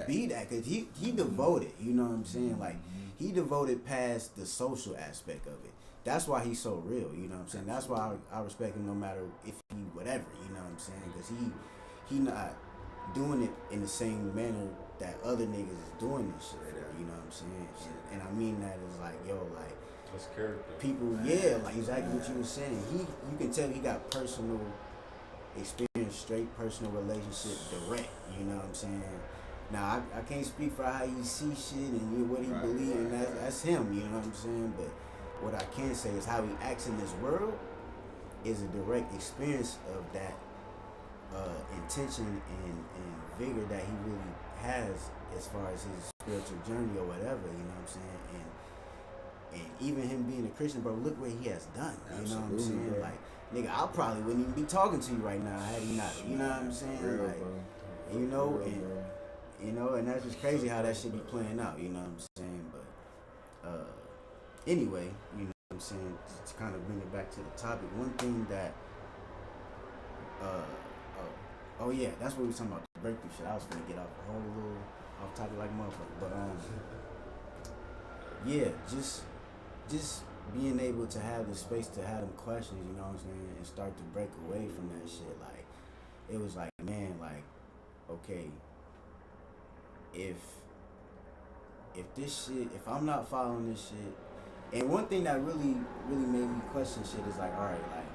be that, cause he devoted. You know what I'm saying? Like. He devoted past the social aspect of it. That's why he's so real, you know what I'm saying? That's why I respect him no matter if he whatever, you know what I'm saying? Because he not doing it in the same manner that other niggas is doing this shit for, you know what I'm saying? And I mean that as like, yo, like, that's character. People, yeah, like exactly what you were saying. You can tell he got personal experience, straight personal relationship direct, you know what I'm saying? Now, I can't speak for how he see shit and what he believes, and that's him, you know what I'm saying? But what I can say is how he acts in this world is a direct experience of that intention and vigor that he really has as far as his spiritual journey or whatever, you know what I'm saying? And even him being a Christian, bro, look what he has done, you know what I'm saying? Bro. Like, nigga, I probably wouldn't even be talking to you right now had he not, you know what I'm saying? Real, like, bro. you know, you know, and that's just crazy how that shit be playing out, you know what I'm saying? But anyway, you know what I'm saying, to kind of bring it back to the topic, one thing that oh yeah, that's what we were talking about, the breakthrough shit. I was gonna get off a whole little off topic like a motherfucker. But yeah, just being able to have the space to have them questions, you know what I'm saying, and start to break away from that shit. Like, it was like, man, like, okay, if this shit, if I'm not following this shit, and one thing that really made me question shit is like, all right, like,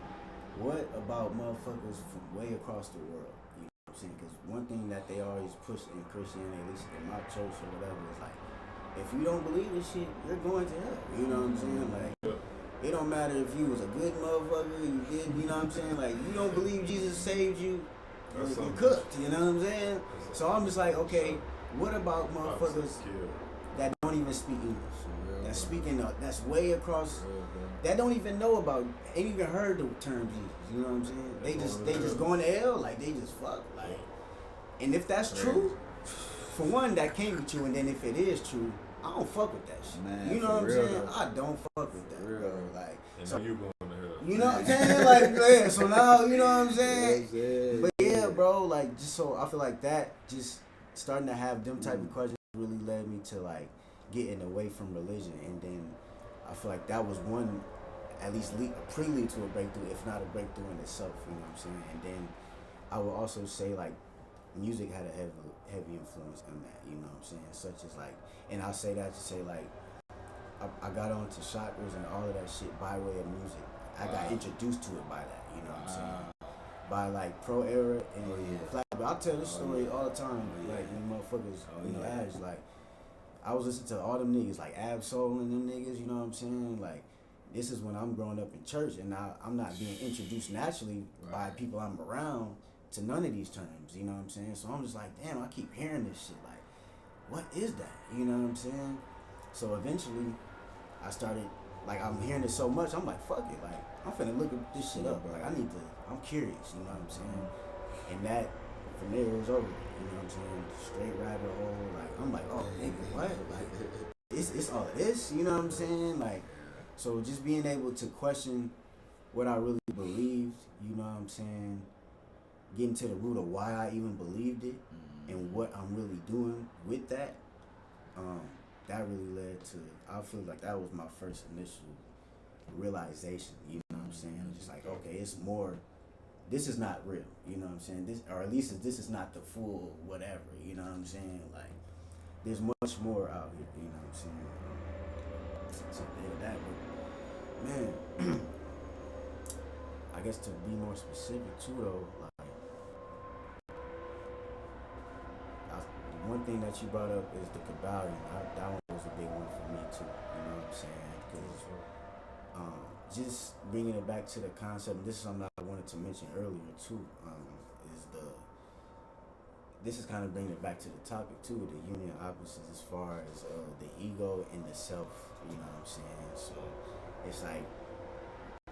what about motherfuckers from way across the world? You know what I'm saying? Because one thing that they always push in Christianity, at least in my church or whatever, is like, if you don't believe this shit, you're going to hell. You know what I'm saying? Like, it don't matter if you was a good motherfucker, you did, you know what I'm saying? Like, you don't believe Jesus saved you, you're cooked, you know what I'm saying? So I'm just like, okay, what about motherfuckers that don't even speak English? That's speaking, that's way across, that don't even know about, ain't even heard the term Jesus, you know what I'm saying? They just going to hell, like, they just fuck, like. And if that's true, for one, that came with you, and then if it is true, I don't fuck with that shit. Man, you know what I'm saying? Though. I don't fuck with that, bro. Like, and so you going to hell. You know what I'm saying? Like, yeah, so now, you know what I'm saying? Yeah, But yeah, bro, like, just so I feel like that, just starting to have them type of questions really led me to, like, getting away from religion. And then I feel like that was one, at least a prelude to a breakthrough, if not a breakthrough in itself, you know what I'm saying? And then I would also say, like, music had a heavy influence on that, you know what I'm saying? Such as, like, and I'll say that to say, like, I got onto chakras and all of that shit by way of music. I got introduced to it by that, you know what I'm saying? By like Pro Era and Flat. But I'll tell this story all the time, like when motherfuckers, ask, like, I was listening to all them niggas, like Gxldsoulrebel and them niggas, you know what I'm saying? Like, this is when I'm growing up in church and I'm not being introduced naturally by people I'm around to none of these terms, you know what I'm saying? So I'm just like, damn, I keep hearing this shit, like, what is that? You know what I'm saying? So eventually, I started, like, I'm hearing it so much, I'm like, fuck it, like, I'm finna look this shit up, like, I'm curious, you know what I'm saying? And that, from there, it was over, you know what I'm saying? Straight rabbit hole, like, I'm like, oh, nigga, what? Like, it's all of this, you know what I'm saying? Like, so just being able to question what I really believed, you know what I'm saying? Getting to the root of why I even believed it and what I'm really doing with that, that really led to, I feel like that was my first initial realization, you know what I'm saying? Just like, okay, it's more, this is not real, you know what I'm saying? This, or at least this is not the full whatever, you know what I'm saying? Like, there's much more out here, you know what I'm saying? So yeah, that, but man, I guess to be more specific too though, like, one thing that you brought up is the Kabbalah. That one was a big one for me too. You know what I'm saying? Because just bringing it back to the concept, and this is something I wanted to mention earlier too. This is kind of bringing it back to the topic too, the union opposites as far as the ego and the self. You know what I'm saying? So it's like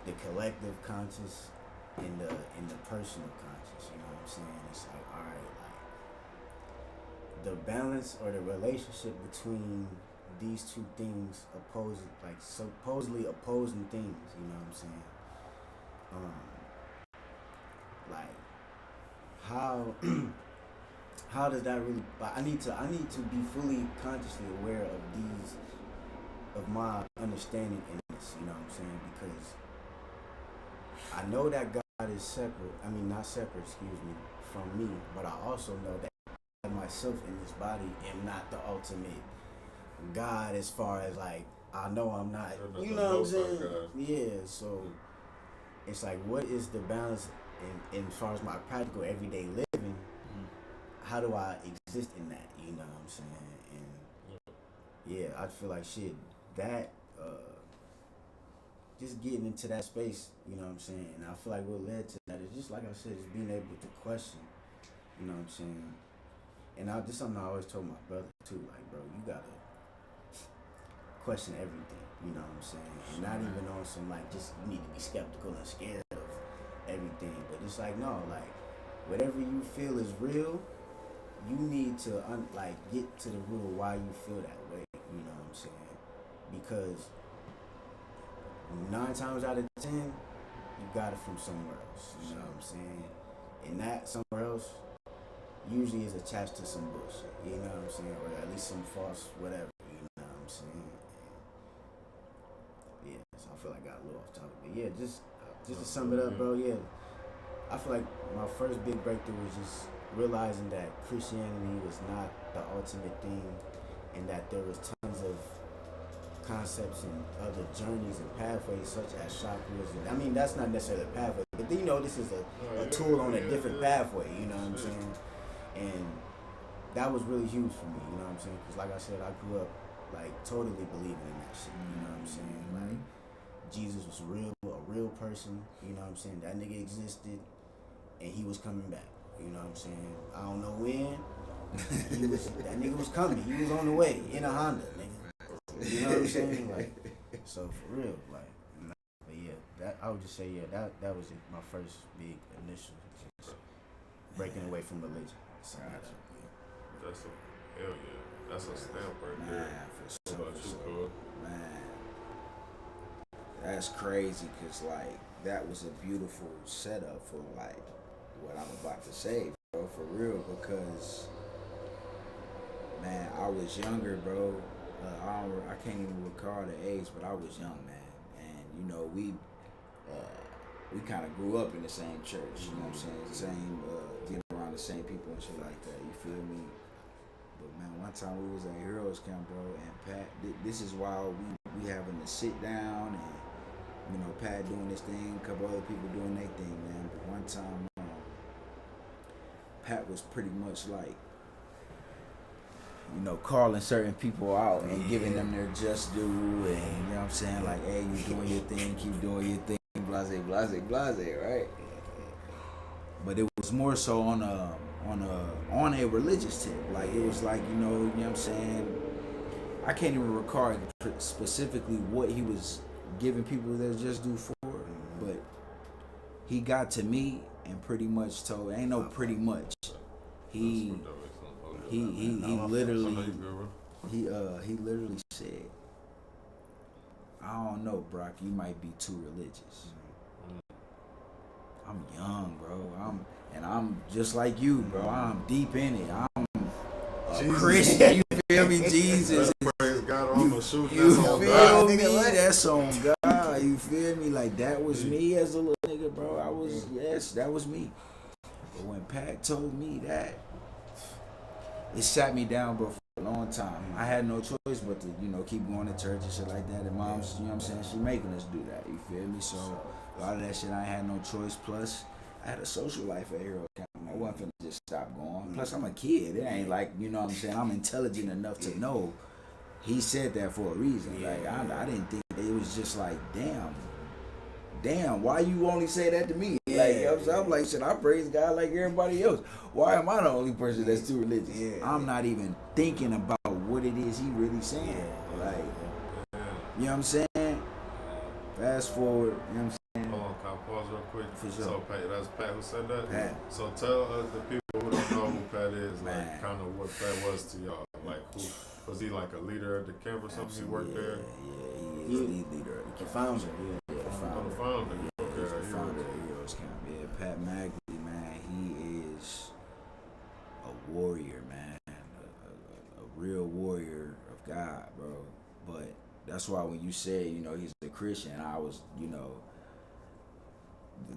the collective conscious and the personal conscious. You know what I'm saying? It's like, all right, like, the balance or the relationship between these two things supposedly opposing things, you know what I'm saying? Like, how does that really, I need to be fully consciously aware of my understanding in this, you know what I'm saying? Because I know that God is separate, not separate, from me, but I also know that myself in this body am not the ultimate God as far as, like, I know I'm not, you know what I'm saying? Yeah, so it's like, what is the balance in as far as my practical everyday living? How do I exist in that, you know what I'm saying? And yeah, I feel like shit, that just getting into that space, you know what I'm saying? And I feel like what led to that is just, like I said, just being able to question, you know what I'm saying? And this is something I always told my brother too, like, bro, you gotta question everything, you know what I'm saying? And not even on some, like, just, you need to be skeptical and scared of everything, but it's like, no, like, whatever you feel is real, you need to, get to the root of why you feel that way, you know what I'm saying? Because 9 times out of 10, you got it from somewhere else, you know what I'm saying? And that somewhere else usually is attached to some bullshit, you know what I'm saying? Or at least some false whatever, you know what I'm saying? And yeah, so I feel like I got a little off topic. But yeah, just to sum it up, bro, yeah. I feel like my first big breakthrough was just realizing that Christianity was not the ultimate thing and that there was tons of concepts and other journeys and pathways such as chakras. And that's not necessarily a pathway, but you know, this is a tool on a different pathway, you know what I'm saying? And that was really huge for me, you know what I'm saying? Because like I said, I grew up like totally believing in that shit, you know what I'm saying? Like, Jesus was real, a real person, you know what I'm saying? That nigga existed and he was coming back, you know what I'm saying? I don't know when. That nigga was coming. He was on the way in a Honda, nigga. You know what I'm saying? Like, so for real, like, but yeah, that I would just say, yeah, that was my first big initial breaking away from religion. So, that's a hell yeah. That's a stamp right there. Man, for sure. What about you, Cole? Man. That's crazy, cause like that was a beautiful setup for like what I'm about to say, bro, for real. Because man, I was younger, bro. I can't even recall the age, but I was young, man. And you know, we kind of grew up in the same church. You know what I'm saying? The same, getting around the same people and shit like that. You feel me? But man, one time we was at Heroes Camp, bro, and Pat. This is why we having to sit down and you know Pat doing this thing, a couple other people doing their thing, man. But one time, Pat was pretty much like, you know, calling certain people out and giving them their just due, and you know what I'm saying, like, hey, you doing your thing, keep doing your thing, blase, blase, blase, right? But it was more so on a religious tip. Like it was like, you know what I'm saying. I can't even recall specifically what he was giving people their just due for, but he got to me and pretty much told, ain't no pretty much. He literally said, I don't know, Brock, you might be too religious. I'm young, bro. I'm just like you, bro. I'm deep in it. I'm a Christian. You feel me, Jesus? Praise God, I'm gonna shoot. You feel me? That's on God. You feel me? Like that was me as a little nigga, bro. Yes, that was me. But when Pat told me that, it sat me down, bro, for a long time. I had no choice but to, you know, keep going to church and shit like that. And mom's, you know what I'm saying, she making us do that. You feel me? So a lot of that shit I had no choice. Plus, I had a social life at Hero Camp. I wasn't finna just stop going. Plus, I'm a kid. It ain't like, you know what I'm saying, I'm intelligent enough to know he said that for a reason. Like, I didn't think it was just like, damn, why you only say that to me? Like, I'm like, shit, I praise God like everybody else. Why am I the only person that's too religious? I'm not even thinking about what it is he really saying. Like, you know what I'm saying? Fast forward, you know what I'm saying? Hold on, can I pause real quick? For sure. So that's Pat who said that? Pat. So tell the people who don't know who Pat is, Man. like kind of what Pat was to y'all. Like, who was he, like a leader at the camp or something? He worked there? Yeah, he is the leader of the camp. Founder, The The founder. founder. Yeah, Okay, he's the he founder was- of Heroes Camp. Yeah, Pat Magley, man, he is a warrior, man. A real warrior of God, bro. But that's why when you said, you know, he's a Christian, I was, you know,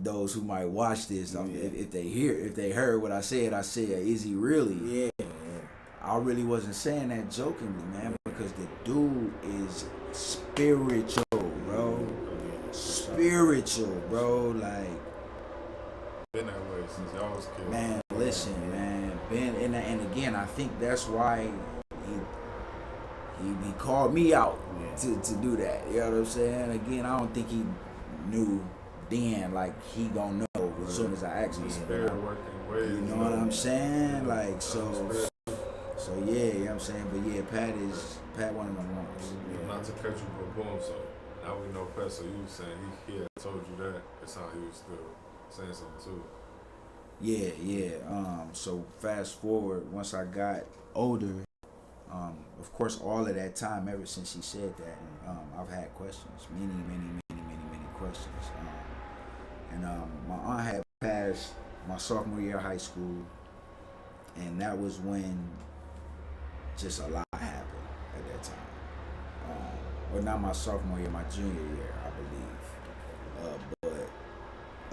those who might watch this, if they heard what I said, is he really? Yeah. I really wasn't saying that jokingly, man, because the dude is spiritual, bro. Spiritual, bro. Like, been that way since y'all was kids. man, listen, man. Ben, and again, I think that's why he called me out to do that. You know what I'm saying? Again, I don't think he knew then, like, he gonna know as soon as I asked him. Spirit working ways. You know what I'm saying? Like, so yeah, you know what I'm saying? But yeah, Pat one of them ones. Not to cut you, but boom, so now we know Pat, so you was saying he had told you that. It sounded he was still saying something too. Yeah. So fast forward, once I got older, of course, all of that time, ever since he said that, I've had questions, many questions. My aunt had passed my sophomore year of high school, and that was when just a lot happened at that time. Or not my sophomore year, my junior year, I believe. But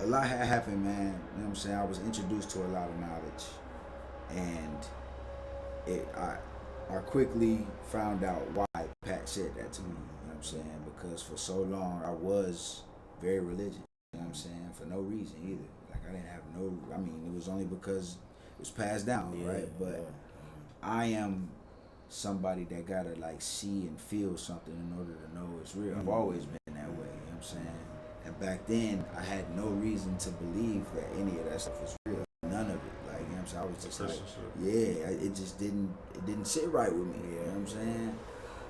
a lot had happened, man. You know what I'm saying? I was introduced to a lot of knowledge, and I quickly found out why Pat said that to me. You know what I'm saying? Because for so long I was very religious. You know what I'm saying? For no reason either. Like, I didn't have it was only because it was passed down, right? But I am somebody that gotta like see and feel something in order to know it's real. I've always been that way, you know what I'm saying? And back then I had no reason to believe that any of that stuff was real. None of it. Like, you know what I'm saying? I was just like, it just didn't sit right with me, you know what I'm saying?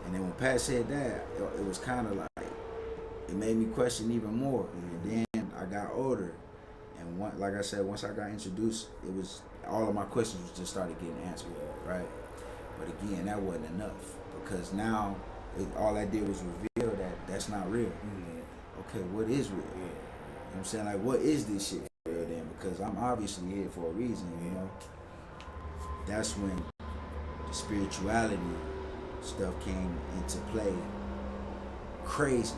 And then when Pat said that, it was kinda like, it made me question even more. And then I got older, and like I said, once I got introduced, it was all of my questions just started getting answered, right? But again, that wasn't enough, because now all I did was reveal that that's not real. okay, what is real? You know what I'm saying? Like, what is this shit for real then? Because I'm obviously here for a reason, you know? That's when the spirituality stuff came into play crazy.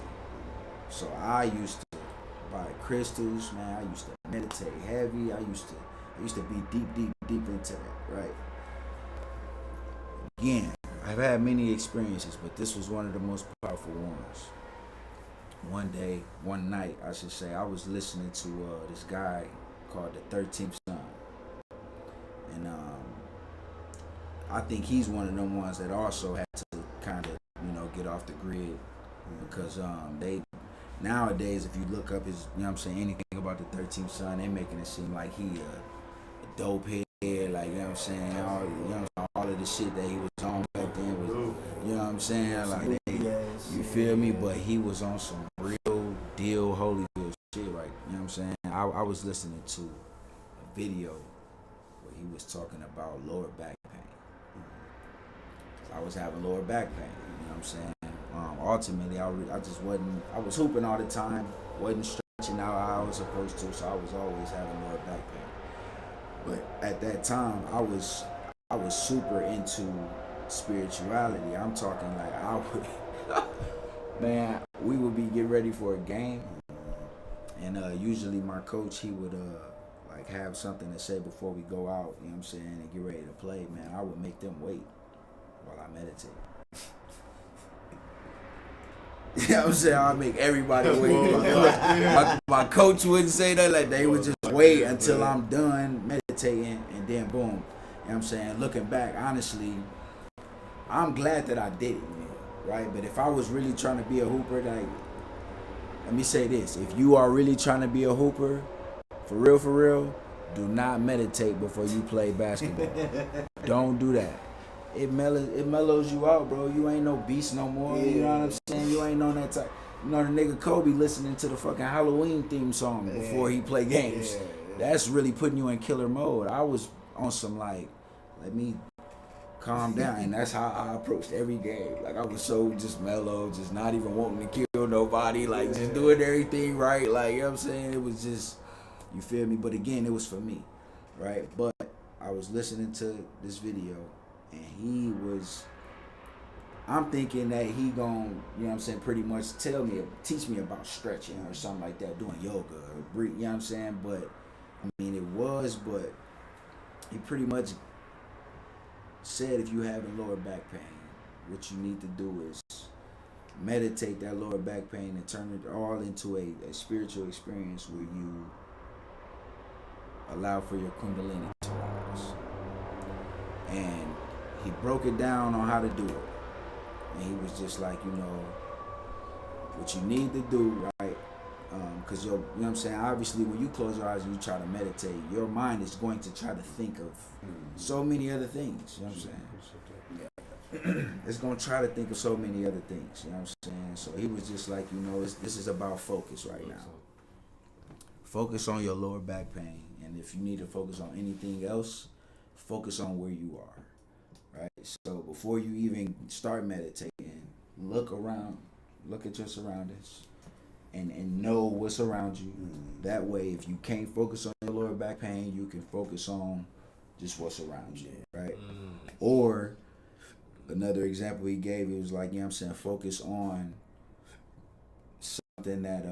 So I used to buy crystals, man. I used to meditate heavy. I used to be deep into that, right? Again, I've had many experiences, but this was one of the most powerful ones. One night, I should say, I was listening to this guy called the 13th Son. And I think he's one of them ones that also had to kind of, get off the grid. Because they, nowadays, if you look up his, anything about the 13th Son, they making it seem like he a dope head, like, all of the shit that he was on back then was, like, you feel me? But he was on some real deal, Holyfield shit, right? You know what I'm saying? I was listening to a video where he was talking about lower back pain. So I was having lower back pain, you know what I'm saying? Ultimately, I just wasn't, I was hooping all the time, wasn't stretching out how I was supposed to, so I was always having lower back pain. But at that time, I was super into spirituality. I'm talking like I would, man, we would be getting ready for a game, and usually my coach, he would like have something to say before we go out, you know what I'm saying, and get ready to play. Man, I would make them wait while I meditate. You know what I'm saying? I'd make everybody wait. My coach wouldn't say that, like they would just wait until I'm done meditating, and then boom. You know what I'm saying? Looking back, honestly, I'm glad that I did it, right? But if I was really trying to be a hooper, like, let me say this. If you are really trying to be a hooper, for real, do not meditate before you play basketball. Don't do that. It mellows you out, bro. You ain't no beast no more. Yeah. You know what I'm saying? You ain't on that type. You know, the nigga Kobe listening to the fucking Halloween theme song before he play games. That's really putting you in killer mode. I was on some like, let me calm down, and that's how I approached every game. Like, I was so just mellow, just not even wanting to kill nobody, like just doing everything right. Like, you know what I'm saying? It was just, you feel me? But again, it was for me, right? But I was listening to this video, and he was, I'm thinking that he gon', you know what I'm saying, pretty much teach me about stretching or something like that, doing yoga or breathe, you know what I'm saying? But, I mean, but he pretty much said if you having lower back pain, what you need to do is meditate that lower back pain and turn it all into a spiritual experience where you allow for your kundalini to rise. And he broke it down on how to do it. And he was just like, what you need to do, right? Because you know what I'm saying? Obviously, when you close your eyes and you try to meditate, your mind is going to try to think of so many other things. You know what I'm saying? It's going to try to think of so many other things. You know what I'm saying? So he was just like, this is about focus right now. Focus on your lower back pain. And if you need to focus on anything else, focus on where you are. Right? So before you even start meditating, look around, look at your surroundings, and know what's around you. That way, if you can't focus on your lower back pain, you can focus on just what's around you, right? Or another example he gave, he was like, you know what I'm saying, focus on something that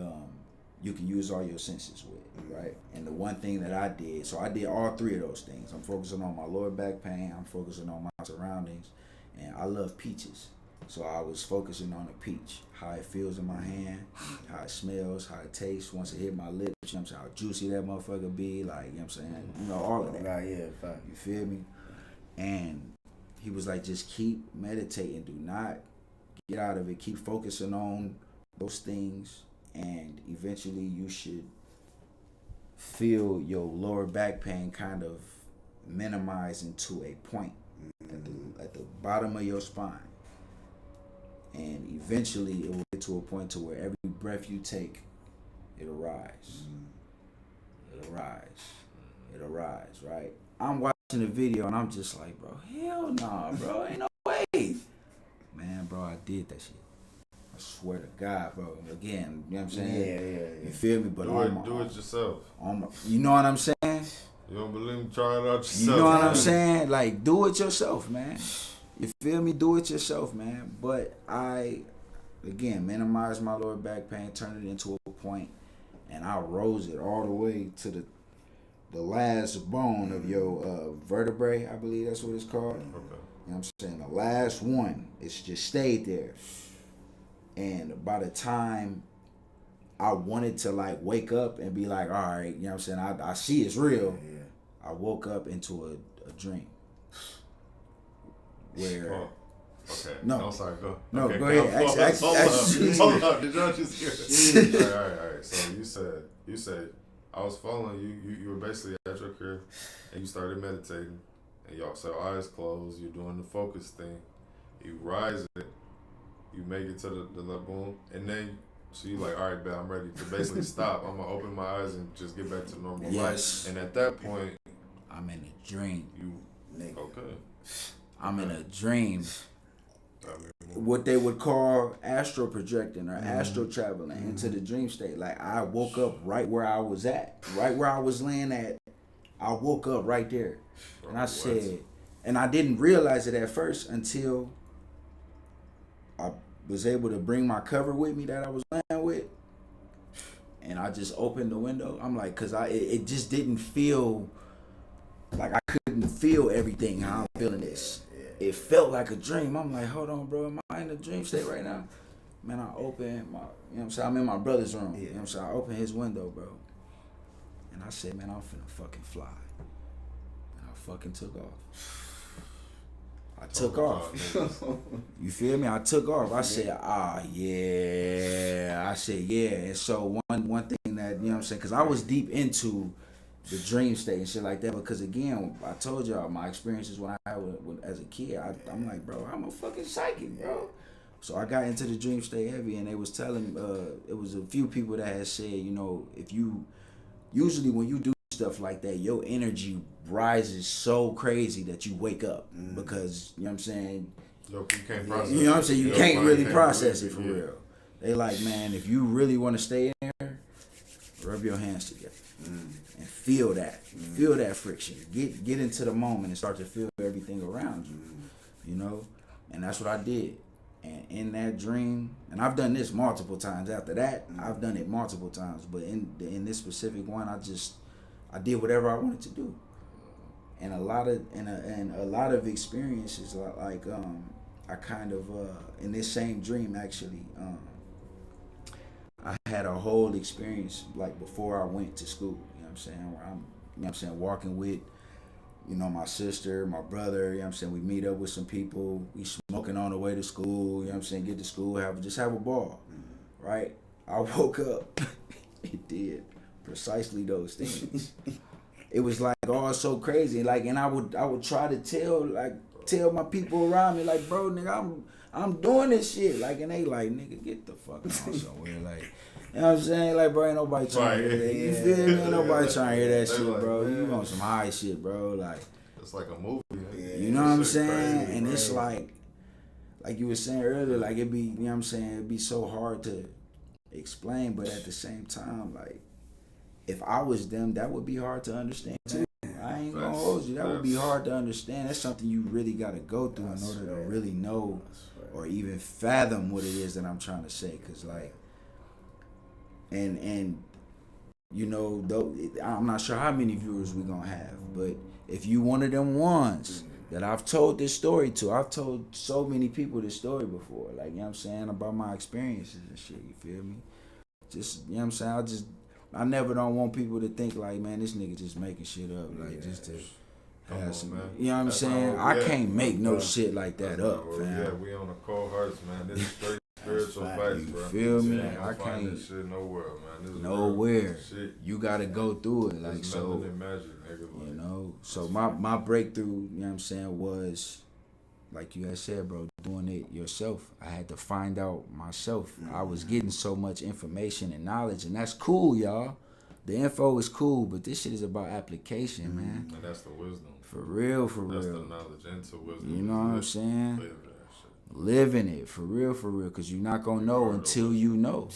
you can use all your senses with, right? And the one thing that I did, so I did all three of those things. I'm focusing on my lower back pain, I'm focusing on my surroundings, and I love peaches. So I was focusing on the peach, how it feels in my hand, how it smells, how it tastes once it hit my lips, you know what I'm saying, how juicy that motherfucker be, like, you know what I'm saying, all of that. Right, yeah, fine. You feel me? And he was like, just keep meditating, do not get out of it, keep focusing on those things, and eventually you should feel your lower back pain kind of minimize into a point at the bottom of your spine. And eventually it will get to a point to where every breath you take, it'll rise. It'll rise. It'll rise, right? I'm watching the video and I'm just like, bro, hell nah, bro. Ain't no way. Man, bro, I did that shit. I swear to God, bro. Again, you know what I'm saying? Yeah. You feel me? But do it yourself. You know what I'm saying? You don't believe me? Try it out yourself. You know what I'm saying? Like, do it yourself, man. You feel me? Do it yourself, man. But I, again, minimized my lower back pain, turned it into a point, and I rose it all the way to the last bone of your vertebrae, I believe that's what it's called. Okay. You know what I'm saying? The last one, it's just stayed there. And by the time I wanted to like wake up and be like, all right, you know what I'm saying? I see it's real. Yeah. I woke up into a dream. Where okay. No, sorry. Go. No, okay, go ahead. Hold up. Did y'all just hear it? all right. So you said I was following you. You were basically at your crib and you started meditating, and y'all so eyes closed. You're doing the focus thing. You rise it. You make it to the lagoon, and then so you like, all right, bet I'm ready to basically stop. I'm gonna open my eyes and just get back to normal life. And at that point, I'm in a dream. Okay. I'm in a dream. What they would call astral projecting or astral traveling into the dream state. Like I woke up right where I was at, right where I was laying at. I woke up right there, and I said, and I didn't realize it at first until I was able to bring my cover with me that I was laying with, and I just opened the window. I'm like, cause it just didn't feel like I couldn't feel everything how I'm feeling this. It felt like a dream. I'm like, hold on, bro, am I in a dream state right now? Man, I opened my, you know what I'm saying? I'm in my brother's room. You know what I'm saying? I opened his window, bro, and I said, man, I'm finna fucking fly, and I fucking took off. I took off. You feel me? I took off. I said, yeah. I said, yeah. And so one thing that, you know what I'm saying, because I was deep into the dream state and shit like that, because again, I told y'all my experiences when I was as a kid, I'm like, bro, I'm a fucking psychic, bro. So I got into the dream state heavy, and they was telling, it was a few people that had said, you know, usually when you do stuff like that, your energy rises so crazy that you wake up because, you know what I'm saying? You can't process it. You know what I'm saying? You can't really process it for real. They like, man, if you really want to stay in there, rub your hands together and feel that. Feel that friction. Get into the moment and start to feel everything around you, you know? And that's what I did. And in that dream, and I've done this multiple times after that, I've done it multiple times, but in this specific one, I did whatever I wanted to do. And a lot of experiences like I kind of in this same dream actually I had a whole experience like before I went to school, you know what I'm saying, where I'm, you know what I'm saying, walking with, you know, my sister, my brother, you know what I'm saying, we meet up with some people, we smoking on the way to school, you know what I'm saying, get to school, have a ball, right? I woke up, it did precisely those things. It was like all so crazy, like, and I would try to tell my people around me, like, bro, nigga, I'm doing this shit, like, and they like, nigga, get the fuck on somewhere, like, you know what I'm saying, like, bro, ain't nobody trying to hear that, you feel me? Ain't nobody trying to hear that shit, like, bro. Man. You on some high shit, bro, like, it's like a movie, you know what I'm saying, crazy, and bro. It's like you were saying earlier, like, it be, you know what I'm saying, it'd be so hard to explain, but at the same time, like, if I was them, that would be hard to understand too. I ain't gonna hold you. That would be hard to understand. That's something you really gotta go through in order to really know or even fathom what it is that I'm trying to say. Cause like, and you know, though I'm not sure how many viewers we gonna have, but if you one of them ones that I've told this story to, I've told so many people this story before. Like, you know what I'm saying, about my experiences and shit. You feel me? Just, you know what I'm saying. I never don't want people to think like, man, this nigga just making shit up, like just to have some, man. You know what I'm saying? I can't make no shit like that up, fam. Yeah, we on OccultHearts, man. This is straight spiritual facts, bro. You feel me? I can't this shit nowhere, man. This is nowhere. Shit. You gotta go through it, like, so. Magic, nigga, you know, so my breakthrough, you know what I'm saying, was, like you had said, bro, doing it yourself. I had to find out myself. I was getting so much information and knowledge, and that's cool, y'all. The info is cool, but this shit is about application, man. And that's the wisdom. For real, That's the knowledge into wisdom. You know what I'm saying? living it for real, because you're not gonna know until you know.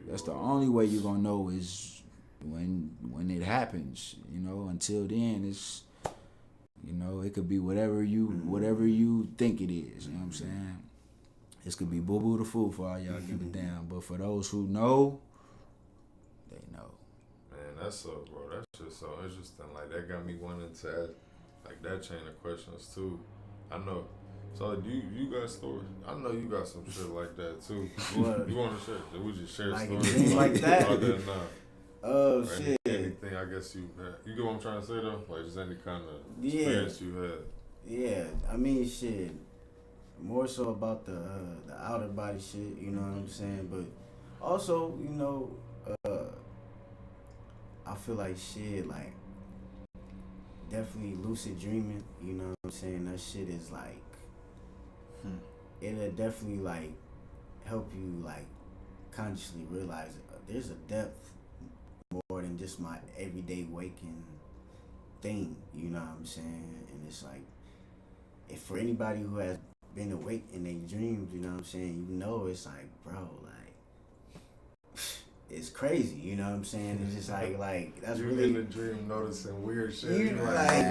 That's the only way you're gonna know is when it happens. You know, until then, it's, you know, it could be whatever you think it is. You know what I'm saying? This could be boo boo the fool for all y'all give a damn, but for those who know, they know. Man, that's so, bro. That's just so interesting. Like, that got me wanting to ask, like, that chain of questions too. I know. So, do you got stories? I know you got some shit like that too. What? You want to share? We just share Like stories things like that? About that now. Oh, Or shit. anything I guess you had. You get what I'm trying to say though? Like, just any kind of Yeah. experience you had. Yeah, I mean, shit. More so about the outer body shit, you know what I'm saying? But also, you know, I feel like shit, like, definitely lucid dreaming, you know what I'm saying? That shit is like, it'll definitely, like, help you, like, consciously realize there's a depth more than just my everyday waking thing, you know what I'm saying? And it's like, if for anybody who has been awake in their dreams, you know what I'm saying, you know, it's like, bro, like, it's crazy, you know what I'm saying? It's just like that's you really in the dream noticing weird shit. You like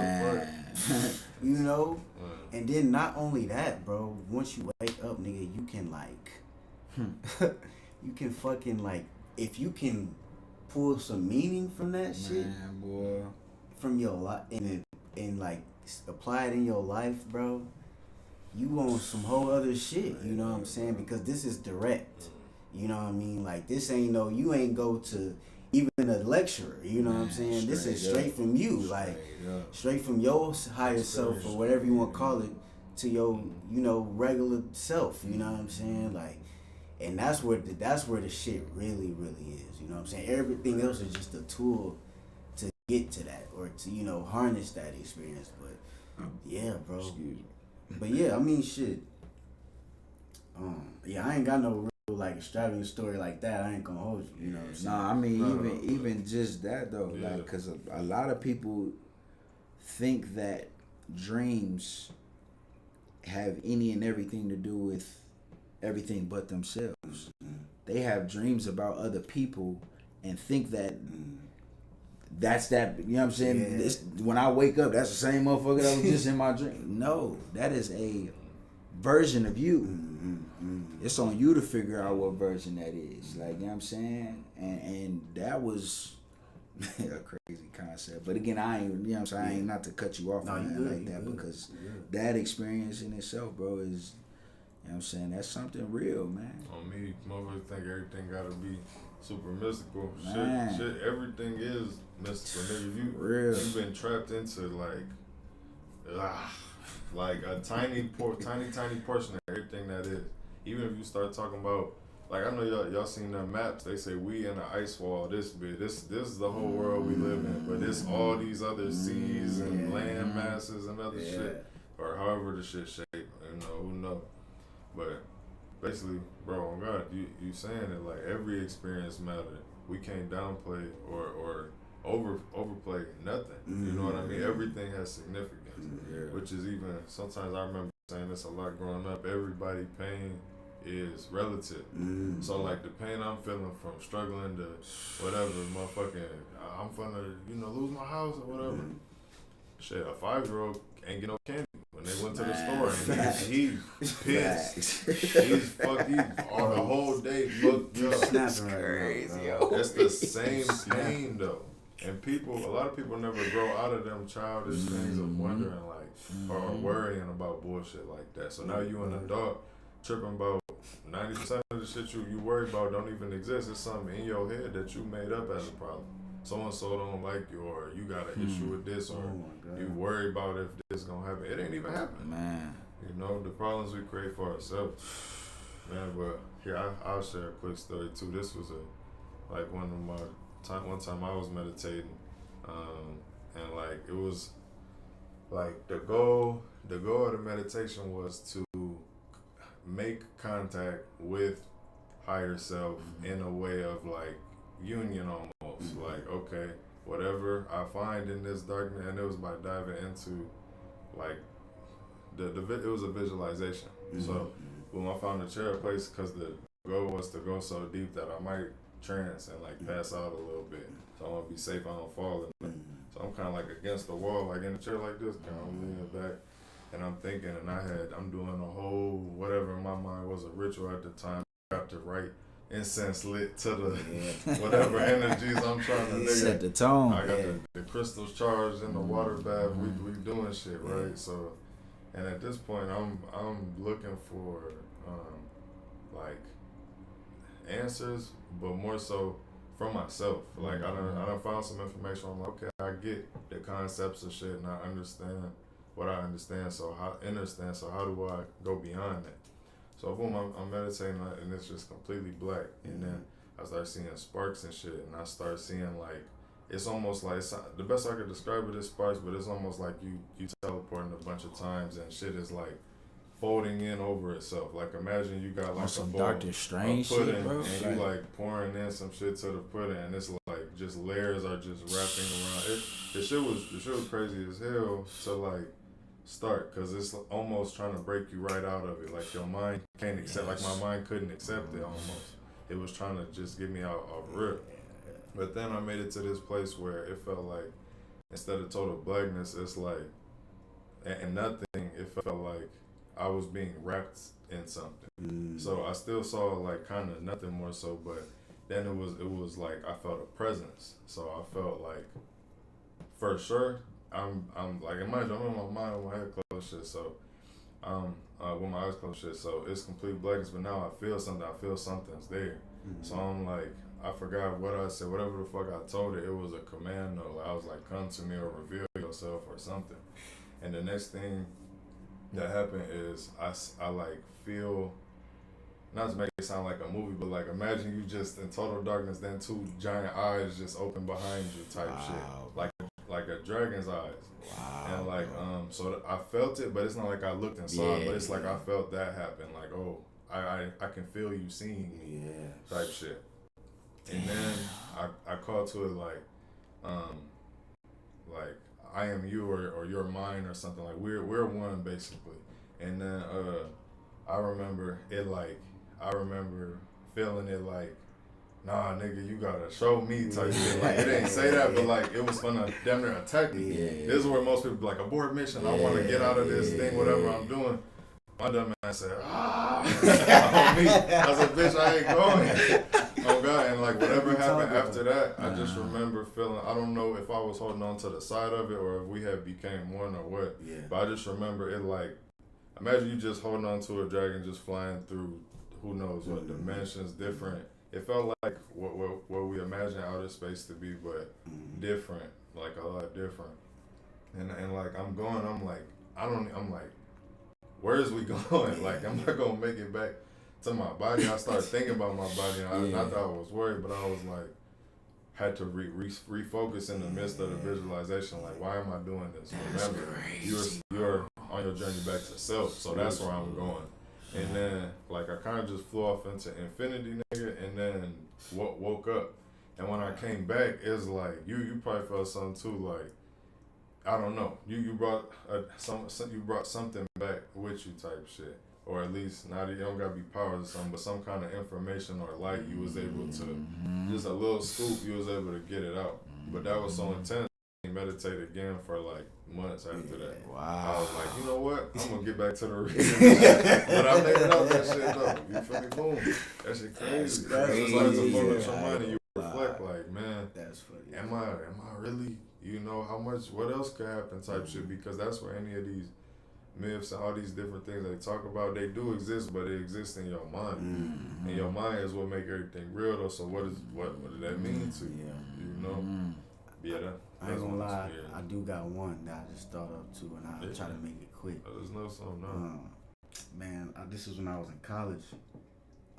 you know, and then not only that, bro, once you wake up, nigga, you can like you can fucking like, if you can pull some meaning from that shit, Man, boy. from your life and like apply it in your life, bro, you on some whole other shit, you know what I'm saying? Because this is direct, you know what I mean? Like, this ain't no, you ain't go to even a lecturer, you know what I'm saying? This is straight from you, like, straight from your higher self or whatever you want to call it to your, you know, regular self, you know what I'm saying? Like, and that's where the shit really, really is, you know what I'm saying? Everything else is just a tool to get to that or to, you know, harness that experience. But yeah, bro. Excuse me. But yeah, I mean, shit. Yeah, I ain't got no real like extravagant story like that. I ain't gonna hold you. You know what I'm saying? Nah, I mean, even just that though, like, cause a lot of people think that dreams have any and everything to do with everything but themselves. Mm-hmm. They have dreams about other people and think that that's that, you know what I'm saying? Yeah. This, when I wake up, that's the same motherfucker that was just in my dream. No, that is a version of you. Mm-hmm. It's on you to figure out what version that is. Like, you know what I'm saying? And that was a crazy concept. But again, I ain't, you know what I'm saying? I ain't not to cut you off on that like that, because that experience in itself, bro, is, you know what I'm saying, that's something real, man. On me, motherfuckers think everything gotta be super mystical. Man. Shit, everything is mystical, nigga. You've been trapped into like a tiny portion of everything that is. Even if you start talking about, like, I know y'all seen the maps. They say we in the ice wall this big. This is the whole world we live in. But it's all these other seas and land masses and other shit, or however the shit shaped. You know, who knows? But basically, bro, on God, you saying it like every experience mattered. We can't downplay or overplay nothing. You know what I mean? Everything has significance, which is even, sometimes I remember saying this a lot growing up. Everybody pain is relative. So like the pain I'm feeling from struggling to whatever, motherfucking, I'm finna, lose my house or whatever. Shit, a 5-year-old ain't get no candy when they went to the store, and he's pissed. He's fucked. He's on the whole day fucked up. That's crazy, yo. It's the same pain though, and a lot of people never grow out of them childish things of wondering or worrying about bullshit like that. So now you an adult tripping about 90% of the shit you worry about don't even exist. It's something in your head that you made up as a problem. So-and-so don't like you, or you got an issue with this, or you worry about if this gonna happen. It ain't even happening. Man. The problems we create for ourselves. Man, but here, I'll share a quick story too. This was one time I was meditating, and like, it was like the goal of the meditation was to make contact with higher self in a way of like union almost. Like, okay, whatever I find in this darkness, and it was by diving into like it was a visualization. So when I found the chair place, because the goal was to go so deep that I might trance and like pass out a little bit. So I want to be safe. I don't fall. So I'm kind of like against the wall, like in a chair like this, kind of leaning back. And I'm thinking, and I'm doing a whole, whatever in my mind was a ritual at the time. I got to write incense lit to the whatever energies I'm trying to set the tone. I got the crystals charged in the water bath. We doing shit, right? So, and at this point, I'm looking for like answers, but more so from myself. Like I done found some information. I'm like, okay, I get the concepts of shit, and I understand what I understand. So how do I go beyond that? So boom, I'm meditating, and it's just completely black. And then I start seeing sparks and shit, and I start seeing like, it's almost like, the best I could describe it is sparks, but it's almost like you teleporting a bunch of times, and shit is like folding in over itself. Like imagine you got like some bowl Dr. Strange pudding, shit, bro. and you like pouring in some shit to the pudding, and it's like just layers are just wrapping around. The shit was crazy as hell to like start, because it's almost trying to break you right out of it. Like your mind can't accept, like my mind couldn't accept it almost. It was trying to just get me out of rip. But then I made it to this place where it felt like, instead of total blackness, it's like, and nothing, it felt like I was being wrapped in something. So I still saw like kind of nothing more so, but then it was like I felt a presence. So I felt like, for sure, I'm like, imagine I'm in my mind with my head closed shit, so with my eyes closed shit, so it's complete blackness, but now I feel something's there. So I'm like, I forgot what I said, whatever the fuck I told it was a command note. I was like, come to me or reveal yourself or something. And the next thing that happened is I like feel, not to make it sound like a movie, but like imagine you just in total darkness, then two giant eyes just open behind you type shit. Like a dragon's eyes. Wow. And like, so I felt it, but it's not like I looked and saw it, but it's like I felt that happen. Like, oh, I can feel you seeing me. Type shit. And then I called to it like I am you or you're mine or something, like we're one basically. And then I remember feeling it like, nah, nigga, you gotta show me type shit. Like, it didn't say that, but like, it was gonna damn near attack me. This is where most people be like, abort mission, I wanna get out of this thing, whatever I'm doing. My dumb ass said, on me. I said, bitch, I ain't going. Oh God, and like whatever happened after that, I just remember feeling, I don't know if I was holding on to the side of it or if we had became one or what, but I just remember it like, imagine you just holding on to a dragon just flying through who knows what dimensions, different. It felt like what we imagine outer space to be, but different, like a lot different. And like I'm like, where is we going? Like, I'm not gonna make it back to my body. I started thinking about my body, and not that I was worried, but I was like, had to refocus in the midst of the visualization. Like, why am I doing this? Remember, you're on your journey back to self, so that's where I'm going. And then, like, I kind of just flew off into infinity, nigga, and then woke up. And when I came back, it's like, you probably felt something too, like, I don't know. You brought you brought something back with you type shit, or at least not. You don't gotta be powers or something, but some kind of information or light you was able to, just a little scoop. You was able to get it out. But that was so intense. I meditated again for like months after that. Wow. I was like, you know what? I'm gonna get back to the reading. But I made it out that shit though. You feel me? Boom. That shit crazy. It's like it's a photo of your mind and you reflect like, man, that's funny. Am I really? You know how much, what else could happen type shit, because that's where any of these myths and all these different things they talk about, they do exist, but they exist in your mind. And your mind is what make everything real though, so what does that mean to you? You know? I ain't gonna lie, I do got one that I just thought of too, and I'll try to make it quick. There's no something now. Man, this was when I was in college.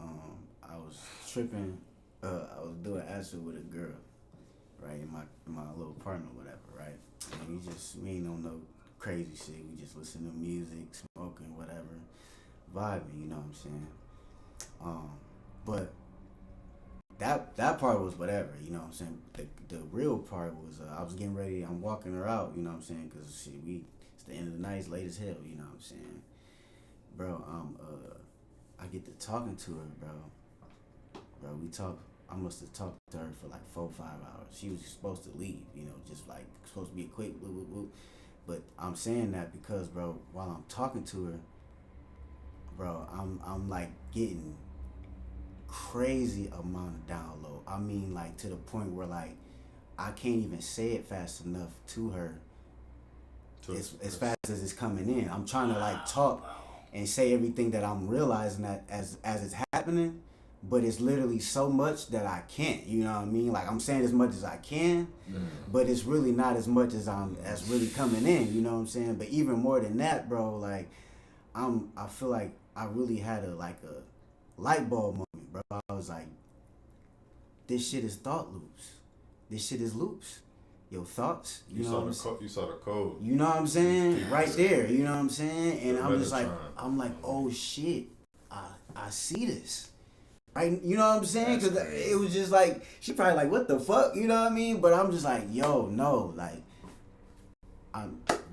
I was tripping, I was doing acid with a girl. Right, in my little apartment, whatever, right? And we ain't on no crazy shit. We just listen to music, smoking, whatever, vibing. You know what I'm saying? But that part was whatever. You know what I'm saying? The real part was I was getting ready. I'm walking her out. You know what I'm saying? Because shit, we the end of the night, it's late as hell, you know what I'm saying? Bro, I get to talking to her, bro, we talk. I must have talked to her for like 4 or 5 hours. She was supposed to leave, you know, just like supposed to be a quick whoop, whoop, whoop. But I'm saying that because, bro, while I'm talking to her, bro, I'm like getting crazy amount of download. I mean, like to the point where like I can't even say it fast enough to her. As fast as it's coming in. I'm trying to like talk and say everything that I'm realizing that as it's happening. But it's literally so much that I can't, you know what I mean? Like I'm saying as much as I can, but it's really not as much as as really coming in, you know what I'm saying? But even more than that, bro, like I feel like I really had a light bulb moment, bro. I was like, this shit is thought loops. This shit is loops. Your thoughts, you know what I'm saying? You saw the code. You know what I'm saying? Right there, you know what I'm saying? And I'm just like, oh shit, I see this. Right, you know what I'm saying? Because it was just like, she probably like, what the fuck? You know what I mean? But I'm just like, yo, no. Like,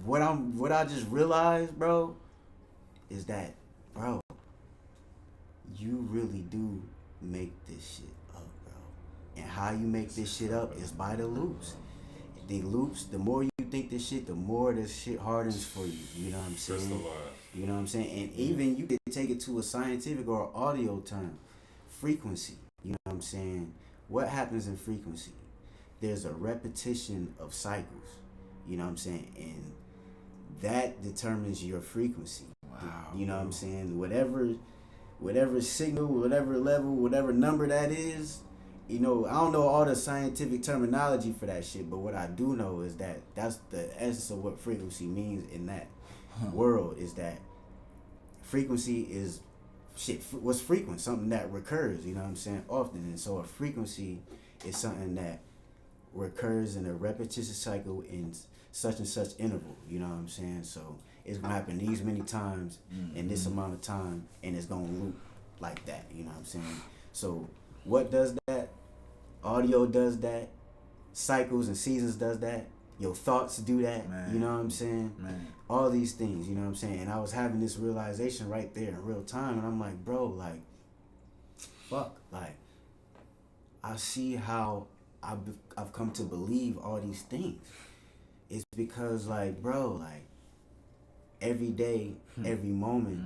what I just realized, bro, is that, bro, you really do make this shit up, bro. And how you make this shit up is by the loops. The loops, the more you think this shit, the more this shit hardens for you. You know what I'm saying? You know what I'm saying? And even you could take it to a scientific or audio term. Frequency, you know what I'm saying? What happens in frequency? There's a repetition of cycles, you know what I'm saying? And that determines your frequency. Wow. You know what I'm saying? Whatever signal, whatever level, whatever number that is, you know, I don't know all the scientific terminology for that shit, but what I do know is that that's the essence of what frequency means in that world, is that frequency is shit. What's frequent? Something that recurs, you know what I'm saying, often. And so a frequency is something that recurs in a repetitious cycle in such and such interval, you know what I'm saying? So it's gonna happen these many times in this amount of time, and it's gonna loop like that, you know what I'm saying? So what does that? Audio does that. Cycles and seasons does that. Your thoughts do that, man. You know what I'm saying? Man. All these things, you know what I'm saying? And I was having this realization right there in real time, and I'm like, bro, like, fuck, like, I see how I've come to believe all these things. It's because, like, bro, like, every day, every moment,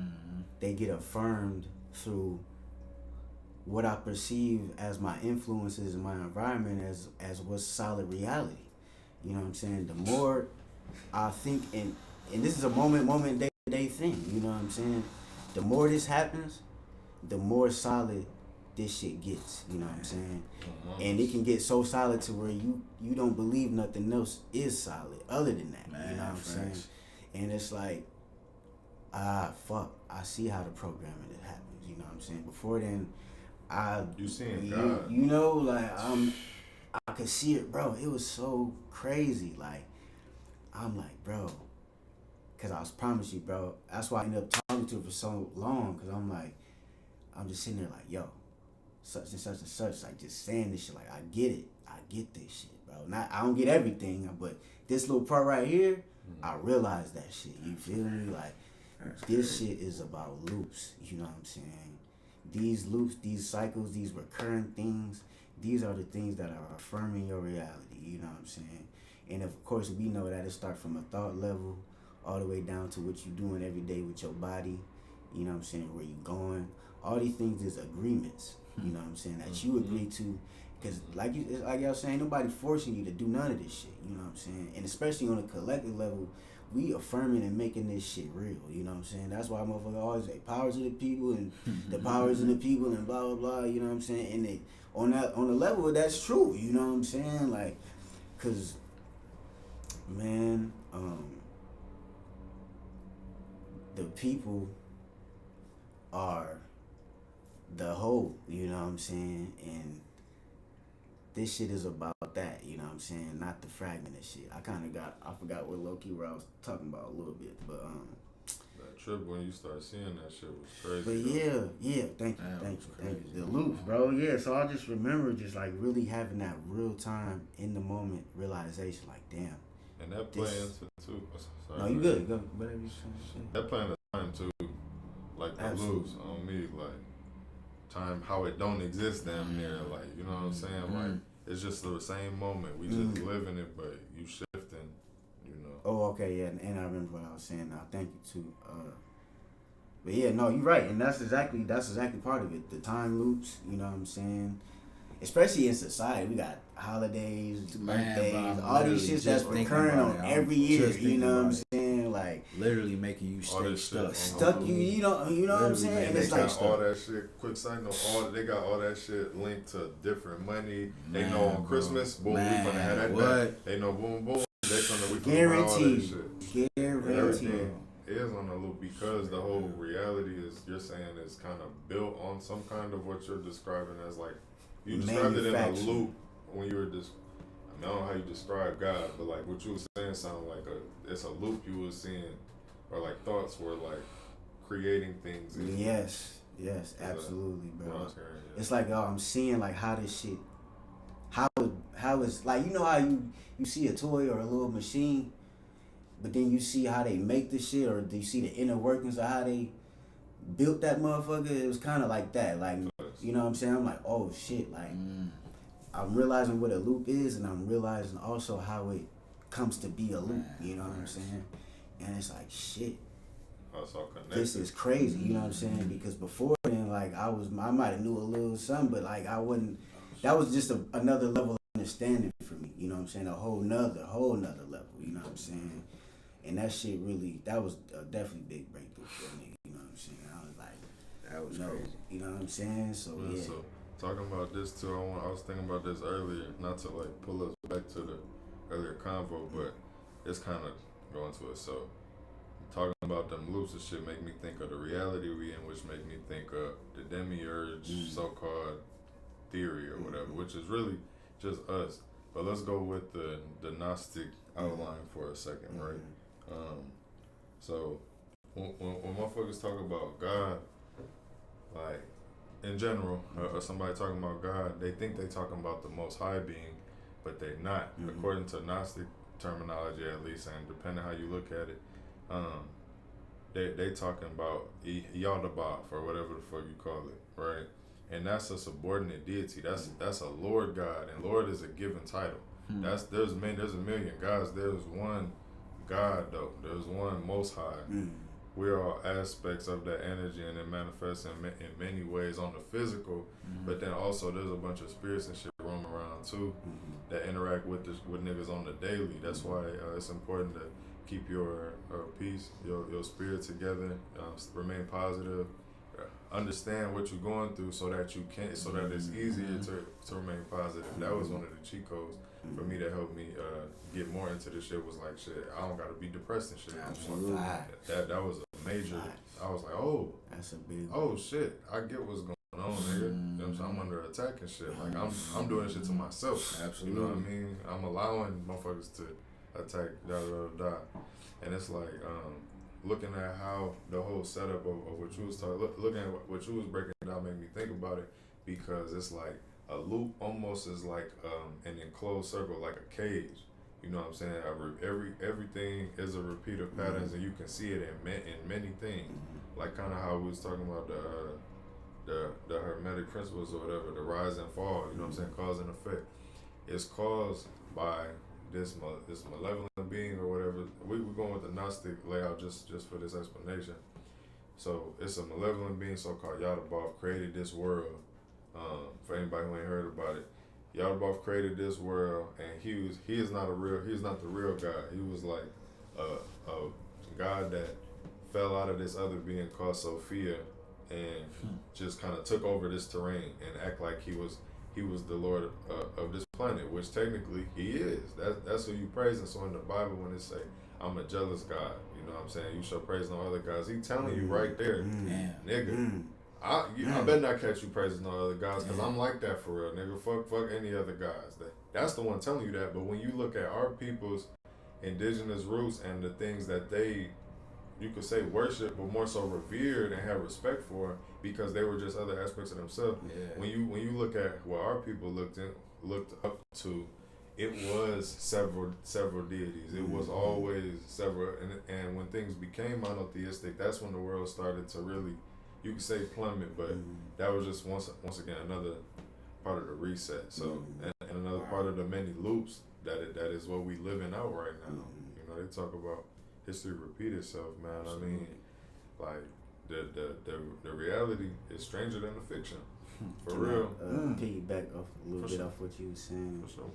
they get affirmed through what I perceive as my influences in my environment as what's solid reality. You know what I'm saying? The more I think, and this is a moment day thing, you know what I'm saying? The more this happens, the more solid this shit gets, you know what I'm saying? And it can get so solid to where you don't believe nothing else is solid other than that, man, you know what I'm saying? And it's like, fuck, I see how the programming it happens, you know what I'm saying? Before then, you seeing God. You know, like, I could see it, bro. It was so crazy. Like, I'm like, bro, because I was promised you, bro. That's why I ended up talking to her for so long, because I'm just sitting there like, yo, such and such and such, like, just saying this shit. Like, I get it. I get this shit, bro. I don't get everything, but this little part right here, I realized that shit. You feel me? Like, this shit is about loops. You know what I'm saying? These loops, these cycles, these recurring things, these are the things that are affirming your reality, you know what I'm saying? And of course, we know that it starts from a thought level all the way down to what you're doing every day with your body, you know what I'm saying, where you're going. All these things is agreements, you know what I'm saying, that you agree to, because like y'all saying, nobody forcing you to do none of this shit, you know what I'm saying? And especially on a collective level, we affirming and making this shit real, you know what I'm saying? That's why motherfuckers always say powers of the people and the powers of the people and blah, blah, blah, you know what I'm saying? And they, on the level, that's true, you know what I'm saying? Like, cause, man, the people are the whole, you know what I'm saying? And this shit is about that, you know what I'm saying? Not the fragmented shit. I forgot what low-key where I was talking about a little bit, but that trip when you start seeing that shit was crazy. But yeah, thank you. The loops, bro. Yeah, so I just remember just like really having that real time in the moment realization, like, damn, And that play into too. Sorry, No, you good. Go whatever you saying. That play into time too. Like the loops on me, like time, how it don't exist damn near. Like, you know what I'm saying? Like, it's just the same moment. We just live in it, but you shifting, you know. Oh, okay, yeah, and I remember what I was saying now. Thank you too. But yeah, no, you're right, and that's exactly part of it. The time loops, you know what I'm saying? Especially in society, we got holidays, birthdays, all these shits that's recurring on every year. You know what I'm saying? Like literally making you stay stuck. Stuck, you know what I'm saying? And they got all that shit. Quick side note, they got all that shit linked to different money. They know on Christmas, boom, we finna have that back. They know boom, boom. They finna we finna buy all that shit. Guaranteed. Is on the loop because the whole reality is you're saying is kind of built on some kind of what you're describing as like you described it in a loop when you were just I don't know how you describe God, but like what you were saying sounded like it's a loop you were seeing or like thoughts were like creating things. Yes, absolutely, bro. It's like I'm seeing like how this shit how is like you know how you see a toy or a little machine. But then you see how they make the shit, or do you see the inner workings of how they built that motherfucker? It was kind of like that. Like, you know what I'm saying? I'm like, oh, shit. Like, I'm realizing what a loop is, and I'm realizing also how it comes to be a loop. You know what I'm saying? And it's like, shit. This is crazy. You know what I'm saying? Because before then, like, I might have knew a little something, but, like, I wouldn't. That was just another level of understanding for me. You know what I'm saying? A whole nother level. You know what I'm saying? And that shit really, that was a definitely big breakthrough for me. You know what I'm saying? I was like, that was crazy. You know what I'm saying? So yeah. So talking about this too, I was thinking about this earlier, not to like pull us back to the earlier convo, but it's kind of going to it. So talking about them loops and shit make me think of the reality we in, which make me think of the demiurge so-called theory or whatever, which is really just us. But let's go with the Gnostic outline for a second, right? So when motherfuckers talk about God, like in general, or somebody talking about God, they think they talking about the Most High being, but they not. According to Gnostic terminology, at least, and depending how you look at it, they talking about Yaldabaoth or whatever the fuck you call it, right? And that's a subordinate deity. That's a Lord God, and Lord is a given title. There's a million gods. There's one God though. There's one Most High. We're all aspects of that energy, and it manifests in many ways on the physical. But then also there's a bunch of spirits and shit roaming around too that interact with niggas on the daily. That's why it's important to keep your peace, your spirit together, remain positive. Understand what you're going through so that it's easier to remain positive. That was one of the cheat codes for me that helped me get more into this shit. Was like, shit, I don't gotta be depressed and shit. Absolutely. That was a major. I was like, oh, that's a big. Oh shit, I get what's going on, nigga. You know what I'm saying? I'm under attack and shit. Like I'm doing this shit to myself. Absolutely. You know what I mean? I'm allowing motherfuckers to attack, and it's like looking at how the whole setup of what you was talking, looking at what you was breaking down, made me think about it, because it's like a loop almost is like an enclosed circle, like a cage. You know what I'm saying? Everything is a repeat of patterns, and you can see it in many things. Like kind of how we was talking about the hermetic principles or whatever, the rise and fall. You know what I'm saying? Cause and effect. It's caused by this malevolent being or whatever. We're going with the Gnostic layout just for this explanation. So it's a malevolent being, so-called Yaldabaoth, created this world. For anybody who ain't heard about it, Yaldabaoth created this world, and he's not the real God. He was like a God that fell out of this other being called Sophia, and just kind of took over this terrain and act like he was the Lord of this planet, which technically he is. That's who you praise. And so in the Bible, when it say, I'm a jealous God, you know what I'm saying? You shall praise no other gods. He telling you right there, nigga. I better not catch you praising no other gods, because I'm like that for real, nigga. Fuck any other gods. That's the one telling you that. But when you look at our people's indigenous roots and the things that they, you could say worship, but more so revered and have respect for, because they were just other aspects of themselves. When you look at what our people looked up to, it was several deities. It was always several, and when things became monotheistic, that's when the world started to really, you could say plummet, but that was just once again another part of the reset. So and another part of the many loops that is what we living out right now. You know, they talk about history repeat itself, man. Absolutely. I mean, like the reality is stranger than the fiction. For real. Piggyback off a little bit off what you were saying. For sure.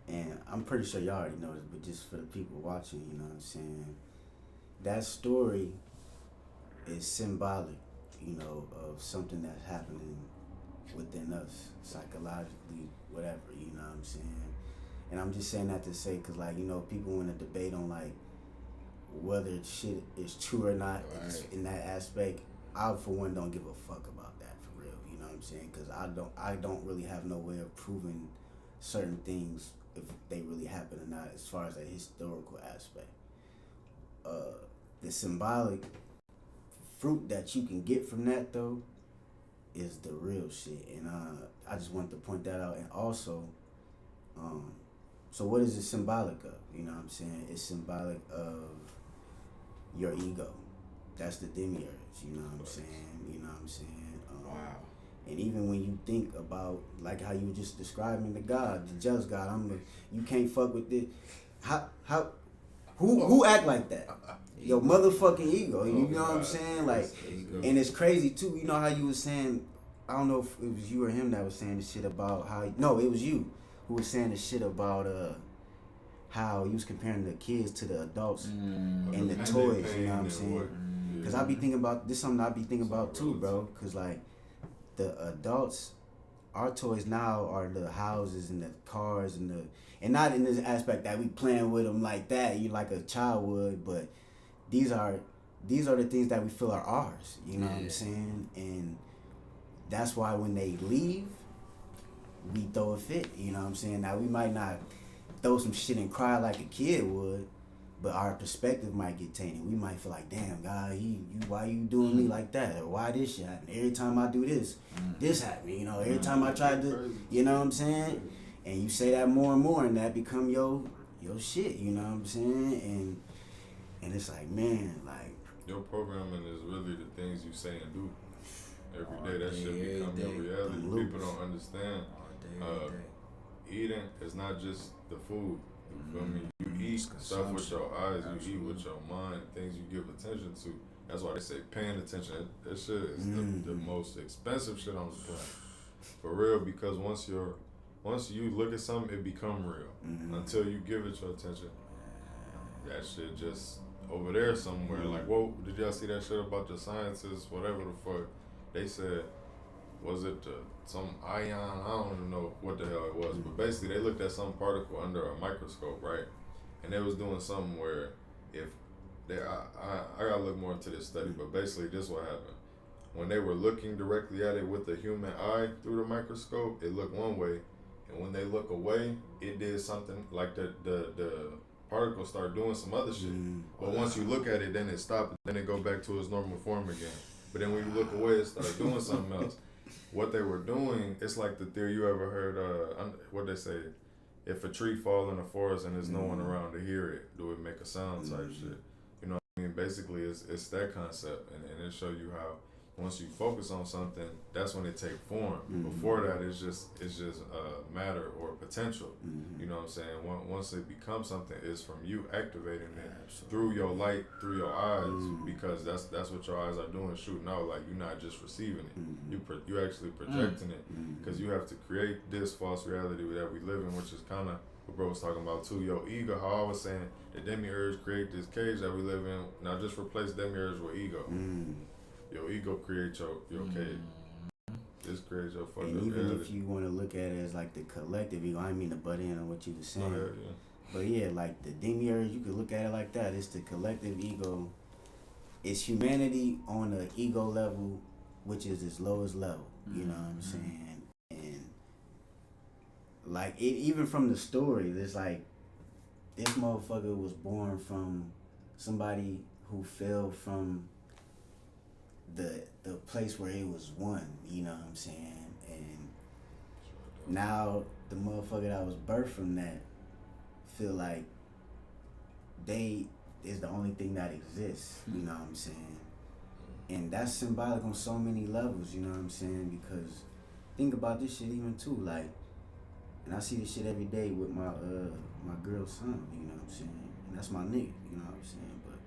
And I'm pretty sure y'all already know this, but just for the people watching, you know what I'm saying? That story is symbolic, you know, of something that's happening within us, psychologically, whatever, you know what I'm saying? And I'm just saying that to say, because, like, you know, people want to debate on, like, whether shit is true or not in that aspect. I, for one, don't give a fuck about that, for real, you know what I'm saying? Because I don't really have no way of proving certain things if they really happen or not as far as a historical aspect. The symbolic fruit that you can get from that, though, is the real shit. And I just wanted to point that out. And also, so what is it symbolic of? You know what I'm saying? It's symbolic of your ego. That's the demiurge, you know what I'm saying? You know what I'm saying? Wow. And even when you think about, like how you were just describing the God, the jealous God, you can't fuck with this. Who act like that? Your motherfucking ego. You know what I'm saying? Like, and it's crazy too. You know how you was saying, I don't know if it was you or him that was saying the shit about how, no, it was you who was saying the shit about how you was comparing the kids to the adults and the toys. You know what I'm saying? Because I be thinking about, this is something I be thinking about too, bro. Because, like, the adults, our toys now are the houses and the cars and not in this aspect that we playing with them like that, you like a child would, but these are the things that we feel are ours, you know what I'm saying? And that's why when they leave, we throw a fit, you know what I'm saying? Now, we might not throw some shit and cry like a kid would, but our perspective might get tainted. We might feel like, damn, God, why you doing me like that? Or why this shit happen? Every time I do this, this happen, you know? Every time I try to, you know what I'm saying? And you say that more and more, and that become your shit, you know what I'm saying? And it's like, man, like, your programming is really the things you say and do. Every day that shit become your reality. People don't understand. Eating is not just the food. You feel me? You eat stuff with your eyes. You eat with your mind. Things you give attention to. That's why they say paying attention. That shit is the most expensive shit on the planet. For real, because once you look at something, it become real. Until you give it your attention, that shit just over there somewhere. Like, whoa, did y'all see that shit about the scientists, whatever the fuck? They said, was it some ion? I don't even know what the hell it was. But basically, they looked at some particle under a microscope, right? And they was doing something where if I gotta look more into this study, but basically this what happened. When they were looking directly at it with the human eye through the microscope, it looked one way. And when they look away, it did something like the particle start doing some other shit. But once you look at it, then it stopped, then it go back to its normal form again. But then when you look away, it started doing something else. What they were doing, it's like the theory you ever heard, what they say, if a tree falls in a forest and there's no one around to hear it, do it make a sound type shit? You know what I mean? Basically, it's that concept, and it show you how once you focus on something, that's when it take form. Before that, it's just matter or potential. You know what I'm saying? Once it becomes something, it's from you activating it through your light, through your eyes, because that's what your eyes are doing, shooting out. Like, you're not just receiving it, you actually projecting it, because you have to create this false reality that we live in, which is kind of what bro was talking about too. Your ego, how I was saying, the demiurge create this cage that we live in. Now just replace demiurge with ego. Your ego creates your cage. This creates your fucking and even reality. if you want to look at it as like the collective ego, I didn't mean to butt in on what you were saying. But yeah, like the demiurge, you could look at it like that. It's the collective ego. It's humanity on the ego level, which is its lowest level. You know what I'm saying? And like it, even from the story, it's like this motherfucker was born from somebody who fell from the place where it was one, you know what I'm saying? And now the motherfucker that was birthed from that feel like they is the only thing that exists, you know what I'm saying? And that's symbolic on so many levels, you know what I'm saying? Because think about this shit even too, like, and I see this shit every day with my my girl's son, you know what I'm saying? And that's my nigga, you know what I'm saying? But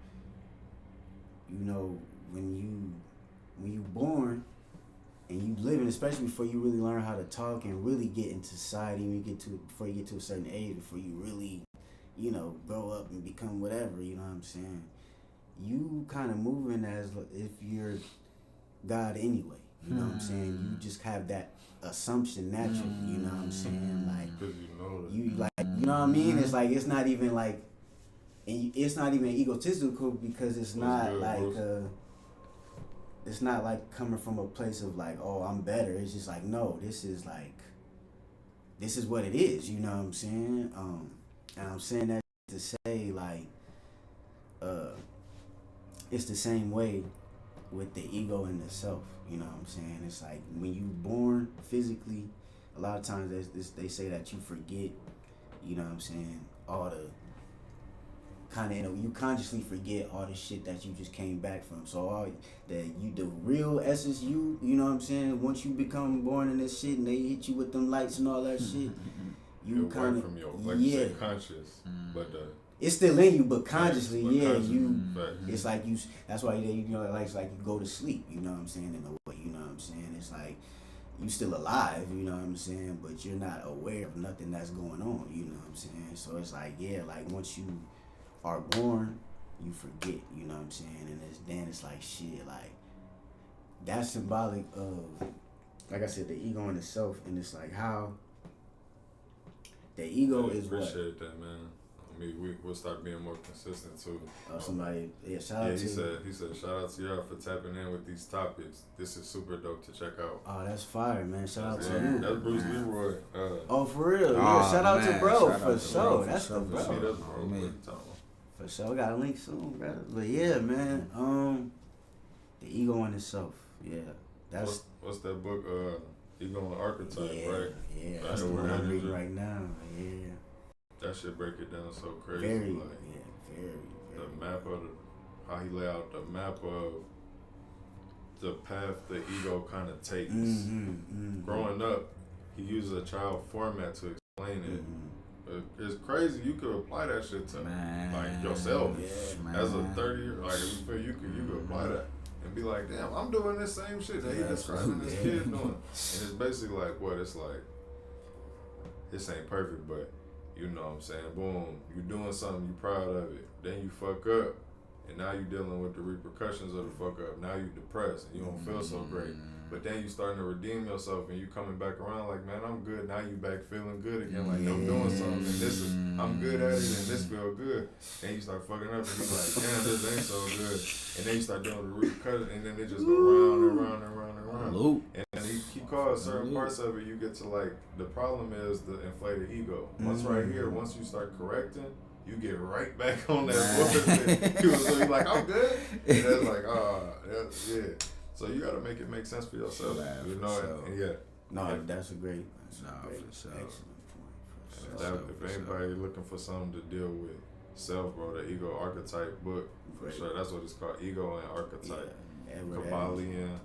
you know, when you born and you living, especially before you really learn how to talk and really get into society, before you get to a certain age, before you really, you know, grow up and become whatever, you know what I'm saying? You kind of moving as if you're God anyway, you know what I'm saying? You just have that assumption naturally, you know what I'm saying? Like, Cause you know that. you like, you know what I mean? It's like, it's not even like, and it's not even egotistical because it's not good, like, Bruce. it's not like coming from a place of like, oh, I'm better. It's just like, no, this is what it is, you know what I'm saying? And I'm saying that to say like, it's the same way with the ego and the self, you know what I'm saying? It's like when you born physically, a lot of times they say that you forget, you know what I'm saying, all the kind of, you know, you consciously forget all the shit that you just came back from. So all the real essence you know what I'm saying, once you become born in this shit and they hit you with them lights and all that shit, you kind of, from your, like you say, conscious, but it's still in you, but consciously, but yeah, conscious, it's like you, that's why you know, like, it's like you go to sleep, you know what I'm saying, in a way, you know what I'm saying, it's like you still alive, you know what I'm saying, but you're not aware of nothing that's going on, you know what I'm saying, so it's like, yeah, like once you are born, you forget, you know what I'm saying, and then it's like shit, like that's symbolic of, like I said, the ego in itself, and it's like how the ego is what. Appreciate that, man. I mean, we'll start being more consistent too. Somebody, shout out to. He said, shout out to y'all for tapping in with these topics. This is super dope to check out. Oh, that's fire, man. Shout out to Yeah, you. that's Bruce Leroy. Oh, for real? Yeah, shout out to bro, Shout for out to sure. bro, That's for the sure, bro. See, that's bro. Man. For sure, we got a link soon, brother. But yeah, man. The ego in itself. Yeah, that's. What's that book? Ego and Archetypes, Yeah, right? yeah. That's the one I'm reading right now. Yeah. That shit break it down so crazy. Very, like, very. the map of how he lay out the map of the path the ego kind of takes. Growing up, he uses a child format to explain it. It's crazy. You could apply that shit to like yourself as a 30-year. Like you could apply that and be like, damn, I'm doing this same shit that he describing this kid doing. And it's basically like what it's like. This ain't perfect, but you know what I'm saying. Boom, you doing something, you proud of it. Then you fuck up, and now you dealing with the repercussions of the fuck up. Now you depressed and you don't feel so great. But then you starting to redeem yourself and you coming back around like, man, I'm good. Now you back feeling good again. Like, I'm doing something and I'm good at it and this feel good. And you start fucking up and you like, damn, this ain't so good. And then you start doing the repercussions and then it just go round and round and round and round. And he calls certain parts of it, you get to like, the problem is the inflated ego. Once right here, once you start correcting, you get right back on that bullshit. So you're like, I'm good. And that's like, yeah. So you gotta make it make sense for yourself, you know. Sure. That's a great. Excellent point. If anybody looking for something to deal with self, bro, the ego archetype book, for sure. That's what it's called, ego and archetype. Kabbalion.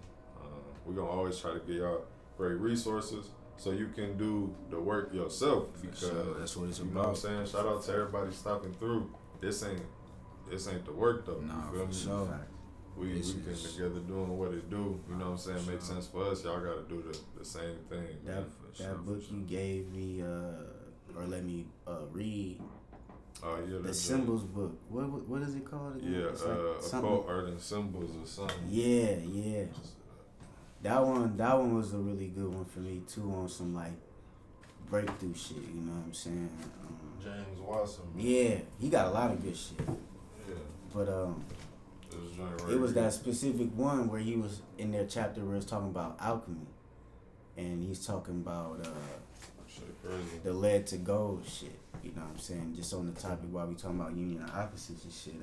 We're gonna always try to get y'all great resources so you can do the work yourself, because that's what it's you about. know what I'm saying. Shout out to everybody stopping through. This ain't the work though. You feel me? Sure. We came together doing what it do, you know what I'm saying, makes sense for us, y'all gotta do the same thing. That book you gave me, or let me read, the Symbols book, what is it called again? Yeah, Occult Art and Symbols or something. Yeah. That one was a really good one for me too, on some like breakthrough shit, you know what I'm saying? James Watson. Yeah, he got a lot of good shit. Yeah. But it was that specific one where he was in their chapter where it's talking about alchemy, and he's talking about the lead to gold shit. You know what I'm saying? Just on the topic while we talking about union of opposites and shit.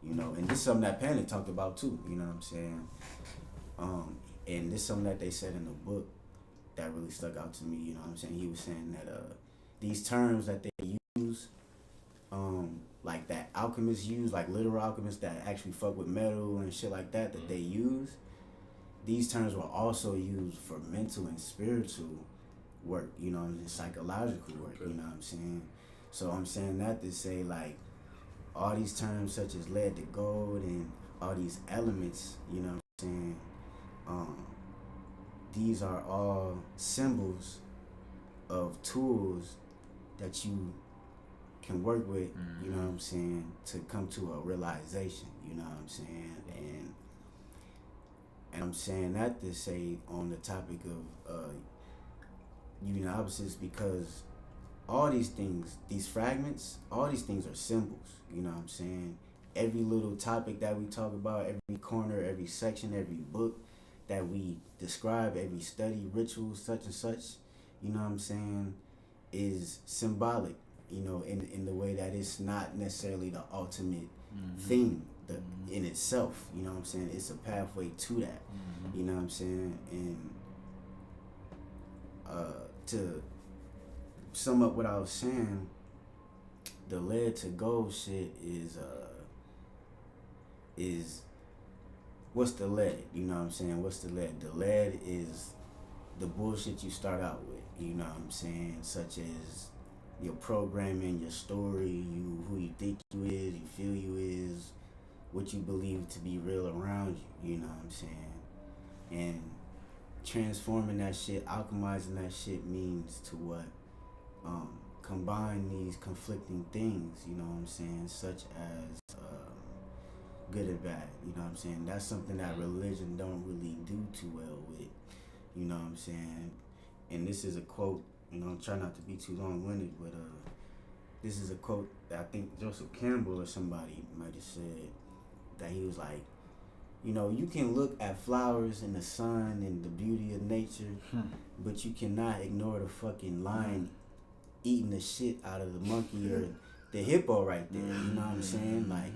You know, and this is something that Panic talked about too. You know what I'm saying? And this is something that they said in the book that really stuck out to me. You know what I'm saying? He was saying that these terms that they use use, like that alchemists use, like literal alchemists that actually fuck with metal and shit like that they use, these terms were also used for mental and spiritual work, you know, and psychological work, you know what I'm saying? So I'm saying that to say, like, all these terms such as lead to gold and all these elements, you know what I'm saying, these are all symbols of tools that you can work with, you know what I'm saying, to come to a realization, you know what I'm saying? And I'm saying that to say on the topic of union opposites, because all these things, these fragments, all these things are symbols, you know what I'm saying? Every little topic that we talk about, every corner, every section, every book that we describe, every study, ritual, such and such, you know what I'm saying, is symbolic, you know, in the way that it's not necessarily the ultimate thing in itself, you know what I'm saying? It's a pathway to that, you know what I'm saying? And to sum up what I was saying, the lead to gold shit is what's the lead? You know what I'm saying? What's the lead? The lead is the bullshit you start out with, you know what I'm saying? Such as your programming, your story, who you think you is, you feel you is, what you believe to be real around you, you know what I'm saying? And transforming that shit, alchemizing that shit means to what? Combine these conflicting things, you know what I'm saying, such as good and bad, you know what I'm saying? That's something that religion don't really do too well with, you know what I'm saying? And this is a quote, you know, I'm trying not to be too long-winded, but this is a quote that I think Joseph Campbell or somebody might have said, that he was like, you know, you can look at flowers and the sun and the beauty of nature, but you cannot ignore the fucking lion eating the shit out of the monkey or the hippo right there, you know what I'm saying? Like,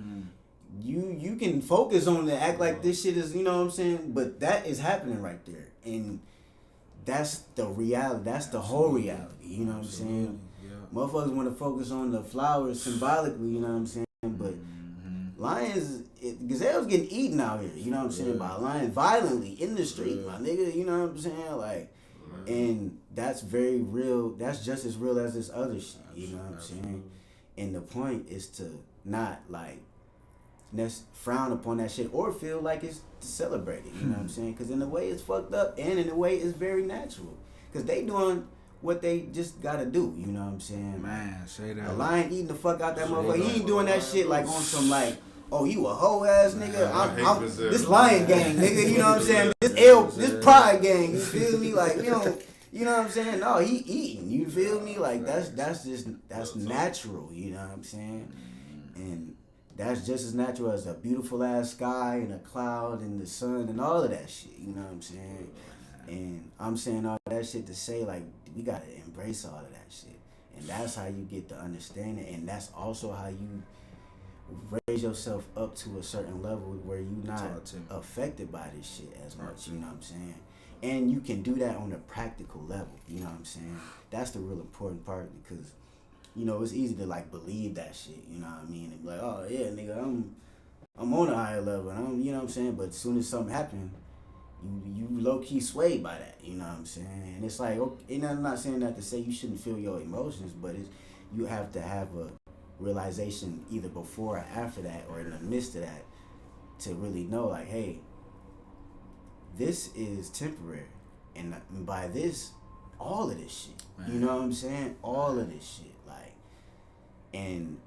you can focus on it, act like this shit is, you know what I'm saying? But that is happening right there. And that's the reality. That's the whole reality, you know what I'm saying? Motherfuckers want to focus on the flowers symbolically, you know what I'm saying? But lions, gazelles getting eaten out here, you know what I'm saying? By lions violently in the street, my nigga, you know what I'm saying? Like, and that's very real. That's just as real as this other shit, you know what I'm saying? And the point is to not, like, frown upon that shit or feel like it's celebrated, you know what I'm saying? Because in a way it's fucked up, and in a way it's very natural. Because they doing what they just gotta do, you know what I'm saying? Man, say that. A lion eating the fuck out that motherfucker. He ain't doing that shit like on some, like, oh, you a hoe ass nigga. I'm this lion gang, nigga, you know what I'm saying? This pride gang, you feel me? Like, you know what I'm saying? No, he eating, you feel me? Like, that's natural, you know what I'm saying? And that's just as natural as a beautiful ass sky and a cloud and the sun and all of that shit, you know what I'm saying? And I'm saying all that shit to say, like, we gotta embrace all of that shit. And that's how you get the understanding, and that's also how you raise yourself up to a certain level where you're not affected by this shit as much, you know what I'm saying? And you can do that on a practical level, you know what I'm saying? That's the real important part, because, you know, it's easy to, like, believe that shit, you know what I mean? And be like, oh yeah, nigga, I'm on a higher level, and I'm, you know what I'm saying? But as soon as something happens, you low-key swayed by that, you know what I'm saying? And it's like, okay, and I'm not saying that to say you shouldn't feel your emotions, but you have to have a realization either before or after that, or in the midst of that, to really know, like, hey, this is temporary. And by this, all of this shit, you know what I'm saying? All of this shit, like, and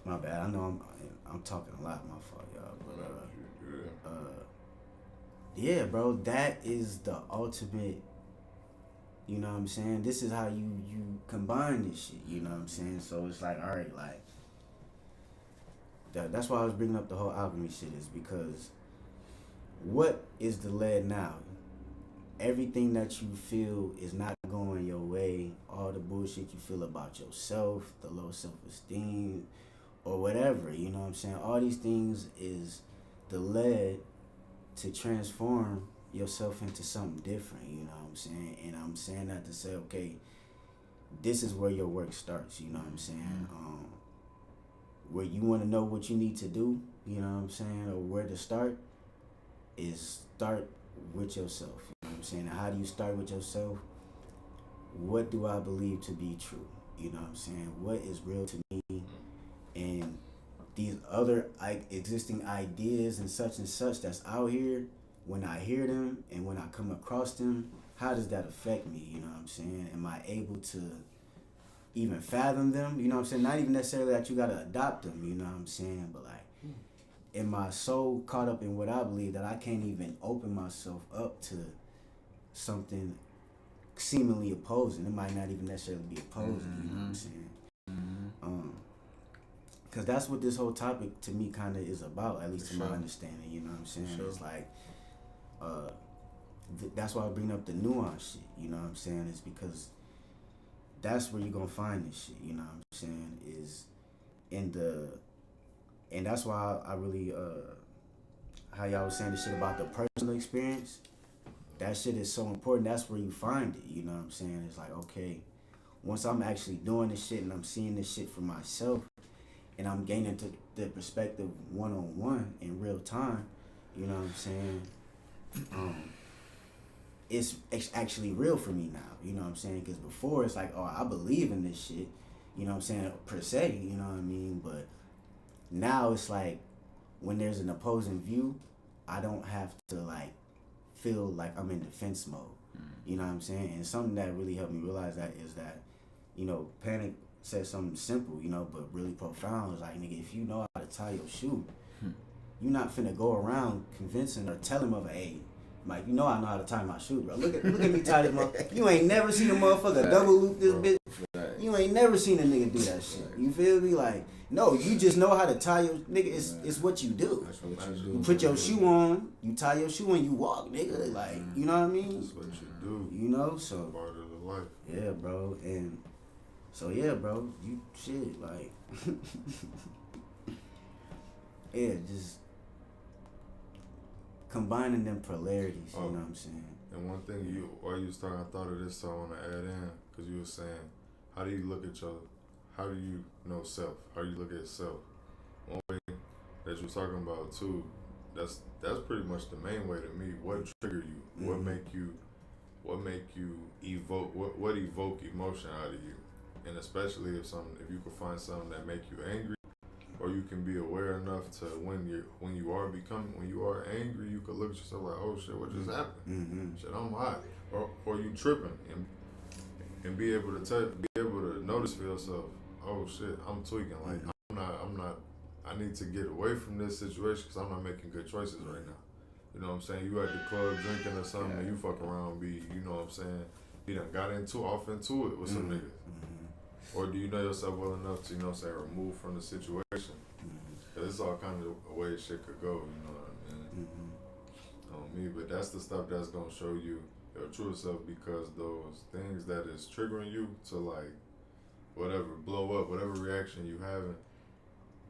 my bad, I know I'm talking a lot, my fault, y'all, but yeah, bro, that is the ultimate, you know what I'm saying? This is how you combine this shit, you know what I'm saying? So it's like, all right, like, that's why I was bringing up the whole alchemy shit, is because what is the lead now? Everything that you feel is not going your way, all the bullshit you feel about yourself, the low self-esteem, or whatever, you know what I'm saying? All these things is the lead to transform yourself into something different, you know what I'm saying? And I'm saying that to say, okay, this is where your work starts. You know what I'm saying? Where you want to know what you need to do. You know what I'm saying, or where to start is start with yourself. You know what I'm saying? And how do you start with yourself? What do I believe to be true? You know what I'm saying? What is real to me? And these other existing ideas and such that's out here, when I hear them and when I come across them, how does that affect me? You know what I'm saying? Am I able to even fathom them? You know what I'm saying? Not even necessarily that you got to adopt them, you know what I'm saying? But like, am I so caught up in what I believe that I can't even open myself up to something seemingly opposing? It might not even necessarily be opposing, you know what I'm saying? Because that's what this whole topic to me kind of is about, at least to my understanding, you know what I'm saying? Sure. It's like, that's why I bring up the nuance shit, you know what I'm saying? It's because that's where you're going to find this shit, you know what I'm saying? Is in the, and that's why I really, how y'all was saying the shit about the personal experience, that shit is so important. That's where you find it, you know what I'm saying? It's like, okay, once I'm actually doing this shit and I'm seeing this shit for myself, and I'm gaining to the perspective one-on-one in real time, you know what I'm saying? It's actually real for me now, you know what I'm saying? Because before it's like, oh, I believe in this shit, you know what I'm saying, per se, you know what I mean? But now it's like, when there's an opposing view, I don't have to like feel like I'm in defense mode, you know what I'm saying? And something that really helped me realize that is that, you know, Panic said something simple, you know, but really profound. It's like, nigga, if you know how to tie your shoe, you're not finna go around convincing or telling mother, hey, Mike, you know I know how to tie my shoe, bro. Look at me tie this motherfucker. You ain't never seen a motherfucker double loop this bitch. You ain't never seen a nigga do that shit. You feel me? Like, no, you just know how to tie your nigga. It's what you do. That's what you do. You put your shoe on, you tie your shoe and you walk, nigga. Like, you know what I mean? That's what you do. You know, so Part of the life. yeah, bro. And so yeah, bro, you shit like yeah, just combining them polarities, you know what I'm saying? And one thing while you was talking, I thought of this, so I want to add in, because you were saying, how do you look at how do you know self? How do you look at self? One way that you're talking about too, that's pretty much the main way to me. What trigger you? Mm-hmm. What make you evoke? What evoke emotion out of you? And especially if you could find something that make you angry, or you can be aware enough to when you are angry, you could look at yourself like, oh shit, what just happened? Mm-hmm. Shit, I'm hot, or you tripping, and be able to notice for yourself, oh shit, I'm tweaking. Like I'm not. I need to get away from this situation because I'm not making good choices right now. You know what I'm saying? You at the club drinking or something, and you fuck around, you know what I'm saying? You done got off into it with some niggas. Or do you know yourself well enough to, you know what I'm saying, remove from the situation? Because it's all kind of ways shit could go, you know what I mean? On me, but that's the stuff that's going to show you your true self, because those things that is triggering you to like, whatever, blow up, whatever reaction you having,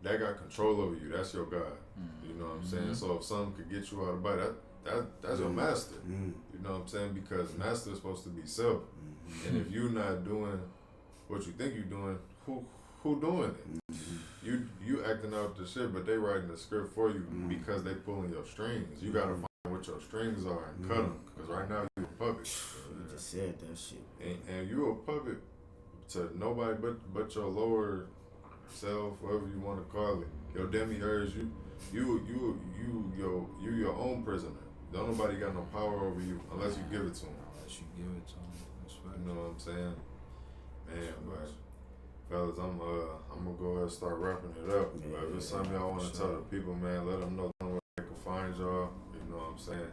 that got control over you. That's your God. You know what I'm saying? So if something could get you out of body, that's your master. You know what I'm saying? Because master is supposed to be self. And if you're not doing what you think you're doing, who doing it? You acting out the shit, but they writing the script for you because they pulling your strings. You gotta find what your strings are and cut them, because right now you a puppet. You just said that shit. And you a puppet to nobody but your lower self, whatever you want to call it, your demiurge. You your own prisoner. Don't nobody got no power over you unless you give it to them. Unless you give it to them. That's right. You know what I'm saying? Man, but fellas, I'm gonna go ahead and start wrapping it up. But if it's something y'all want to tell the people, man, let them know where they can find y'all. You know what I'm saying?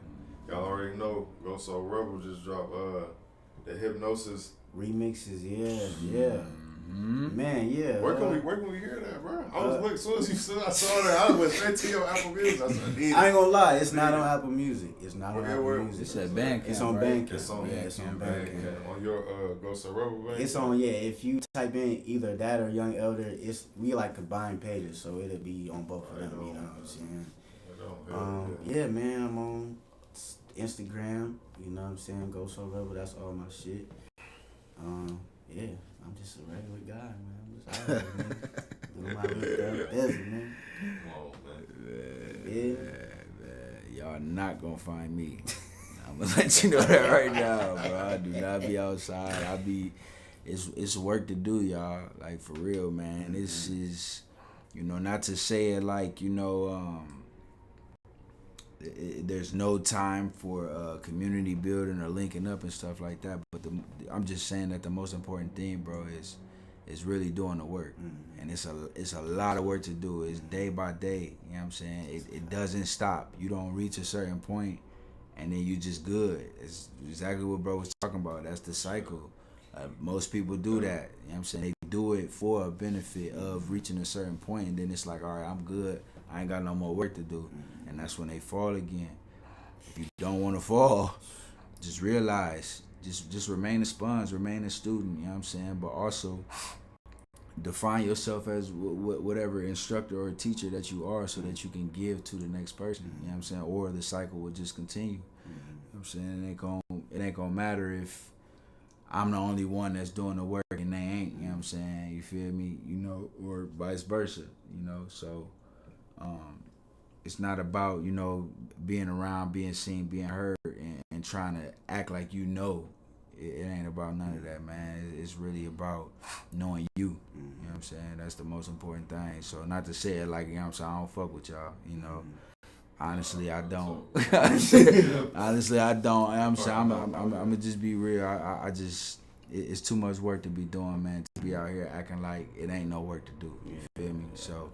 Y'all already know. Gxldsoulrebel just dropped the Hypnosis remixes. Yeah. Man, yeah. Where can we hear that, bro? I was looking, as soon as I saw that, I went straight to your Apple Music. I said, I ain't gonna lie, it's not on Apple Music. It's not on Apple Music. It's at Bandcamp. It's on Bandcamp. It's on Bandcamp. On your Gxldsoulrebel Bandcamp? It's on, yeah. If you type in either that or Young Elder, we like combined pages, so it'll be on both of them. You know what I'm saying? Yeah, man. I'm on Instagram. You know what I'm saying? Gxldsoulrebel. That's all my shit. Yeah. I'm just a regular guy, man. I'm just alright, man. Doing my little thing, man. Come on, man. Yeah. Y'all not gonna find me. I'm gonna let you know that right now, bro. I do not be outside. It's work to do, y'all. Like, for real, man. This is, not to say it like, there's no time for community building or linking up and stuff like that. But I'm just saying that the most important thing, bro, is really doing the work. And it's a lot of work to do. It's day by day. You know what I'm saying? It doesn't stop. You don't reach a certain point and then you just good. It's exactly what bro was talking about. That's the cycle. Most people do that. You know what I'm saying? They do it for a benefit of reaching a certain point, and then it's like, all right, I'm good. I ain't got no more work to do. And that's when they fall again. If you don't want to fall, just realize, just remain a sponge, remain a student, you know what I'm saying? But also define yourself as whatever instructor or teacher that you are so that you can give to the next person, you know what I'm saying? Or the cycle will just continue. You know what I'm saying? It ain't gonna matter if I'm the only one that's doing the work and they ain't, you know what I'm saying? You feel me? Or vice versa, so it's not about, being around, being seen, being heard, and trying to act like it ain't about none of that, man. It's really about knowing you, you know what I'm saying? That's the most important thing. So not to say it like, you know what I'm saying, I don't fuck with y'all, Honestly, I don't. Honestly, I don't. I'm saying, I'm gonna just be real. I just, it's too much work to be doing, man. To be out here acting like it ain't no work to do. You feel me? So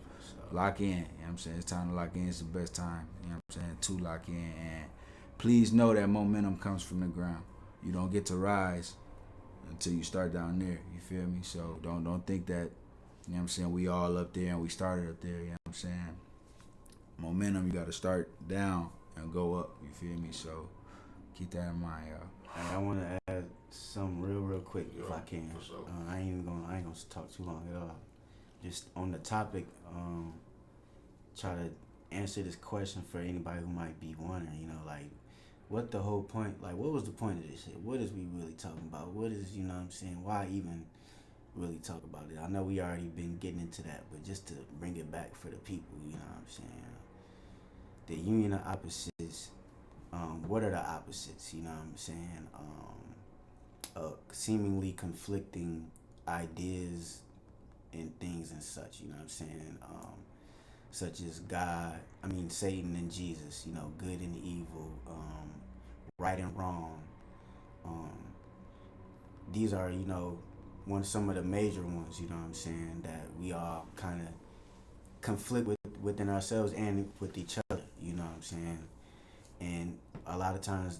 lock in. You know what I'm saying? It's time to lock in. It's the best time. You know what I'm saying? To lock in. And please know that momentum comes from the ground. You don't get to rise until you start down there. You feel me? So don't think that, you know what I'm saying, we all up there and we started up there. You know what I'm saying? Momentum, you got to start down and go up. You feel me? So keep that in mind, y'all. I want to add something real quick, if I can. For sure. I ain't gonna talk too long at all. Just on the topic, try to answer this question for anybody who might be wondering. Like, what the whole point? Like, what was the point of this shit? What is we really talking about? What is, what I'm saying? Why even really talk about it? I know we already been getting into that, but just to bring it back for the people, what I'm saying? The union of opposites. What are the opposites? You know what I'm saying? Seemingly conflicting ideas and things and such. You know what I'm saying? Such as Satan and Jesus. Good and evil, right and wrong. These are some of the major ones. You know what I'm saying? That we all kind of conflict within ourselves and with each other. You know what I'm saying? And a lot of times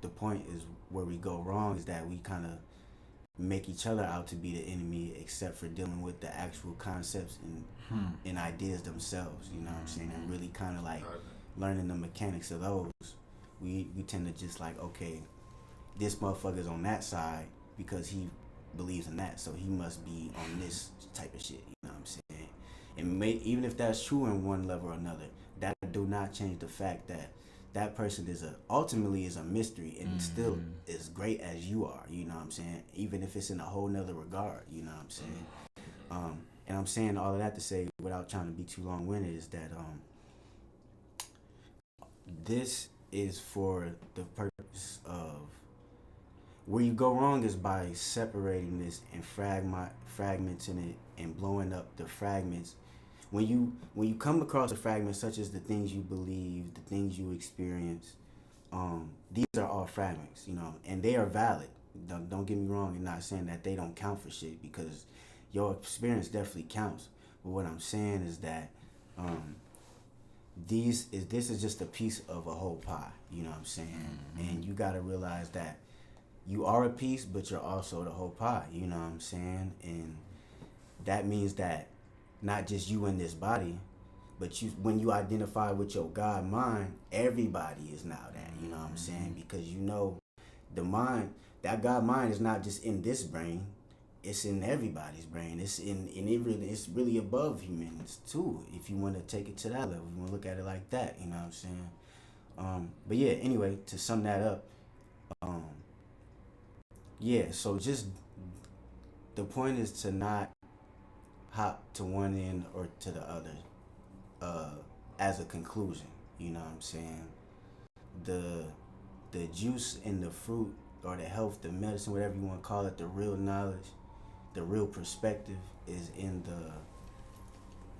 the point is where we go wrong is that we kind of make each other out to be the enemy, except for dealing with the actual concepts and ideas themselves. You know what I'm saying? And really kind of like learning the mechanics of those. We tend to just like, okay, this motherfucker's on that side because he believes in that, so he must be on this type of shit. You know what I'm saying? And even if that's true in one level or another, that do not change the fact that that person ultimately is a mystery and still as great as you are. You know what I'm saying? Even if it's in a whole nother regard. You know what I'm saying? And I'm saying all of that to say, without trying to be too long-winded, is that this is for the purpose of where you go wrong is by separating this and fragmenting it and blowing up the fragments. When you come across a fragment such as the things you believe, the things you experience, these are all fragments, and they are valid. Don't get me wrong in not saying that they don't count for shit, because your experience definitely counts. But what I'm saying is that this is just a piece of a whole pie. You know what I'm saying? And you got to realize that you are a piece, but you're also the whole pie. You know what I'm saying? And that means that not just you in this body, but when you identify with your God mind, everybody is now that. You know what I'm saying? Because the mind, that God mind is not just in this brain, it's in everybody's brain. It's really above humans too, if you want to take it to that level. You want to look at it like that, you know what I'm saying? But yeah, anyway, to sum that up, so just the point is to not hop to one end or to the other as a conclusion. You know what I'm saying? The juice in the fruit or the health, the medicine, whatever you want to call it, the real knowledge, the real perspective is in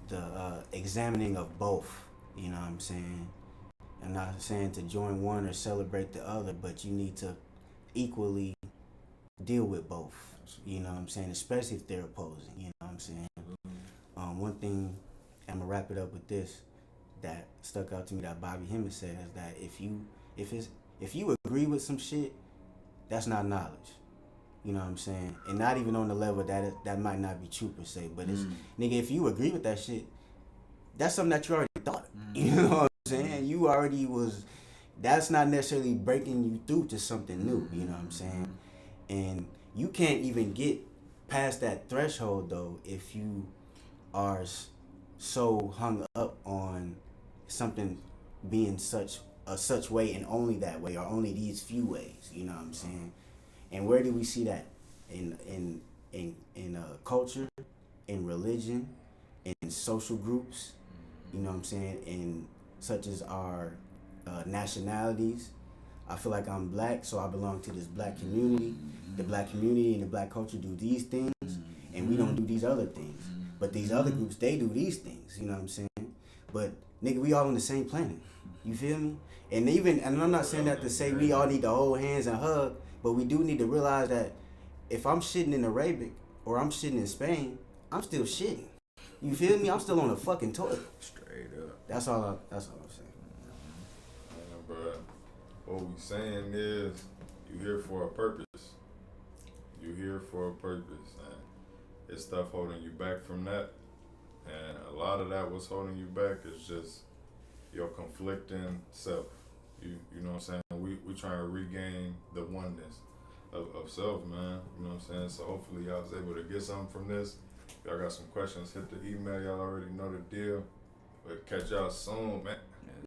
the examining of both. You know what I'm saying? I'm not saying to join one or celebrate the other, but you need to equally deal with both. You know what I'm saying? Especially if they're opposing. You know what I'm saying? One thing, I'm gonna wrap it up with this, that stuck out to me that Bobby Hemmett said is that if you agree with some shit, that's not knowledge. You know what I'm saying? And not even on the level that might not be true per se, but it's nigga, if you agree with that shit, that's something that you already thought. You know what I'm saying? You already was. That's not necessarily breaking you through to something new. You know what I'm saying? And you can't even get past that threshold though if you are so hung up on something being such way and only that way or only these few ways. You know what I'm saying? And where do we see that in culture, in religion, in social groups? You know what I'm saying? In such as our nationalities. I feel like I'm black, so I belong to this black community. The black community and the black culture do these things, and we don't do these other things. But these other groups, they do these things. You know what I'm saying? But nigga, we all on the same planet. You feel me? And I'm not saying that to say we all need to hold hands and hug, but we do need to realize that if I'm shitting in Arabic or I'm shitting in Spain, I'm still shitting. You feel me? I'm still on the fucking toilet. Straight up. That's all I'm saying. Man, bro, what we saying is, you here for a purpose. You here for a purpose, and it's stuff holding you back from that. And a lot of that what's holding you back is just your conflicting self. You know what I'm saying? We trying to regain the oneness of self, man. You know what I'm saying? So hopefully y'all was able to get something from this. If y'all got some questions, hit the email. Y'all already know the deal. But catch y'all soon, man.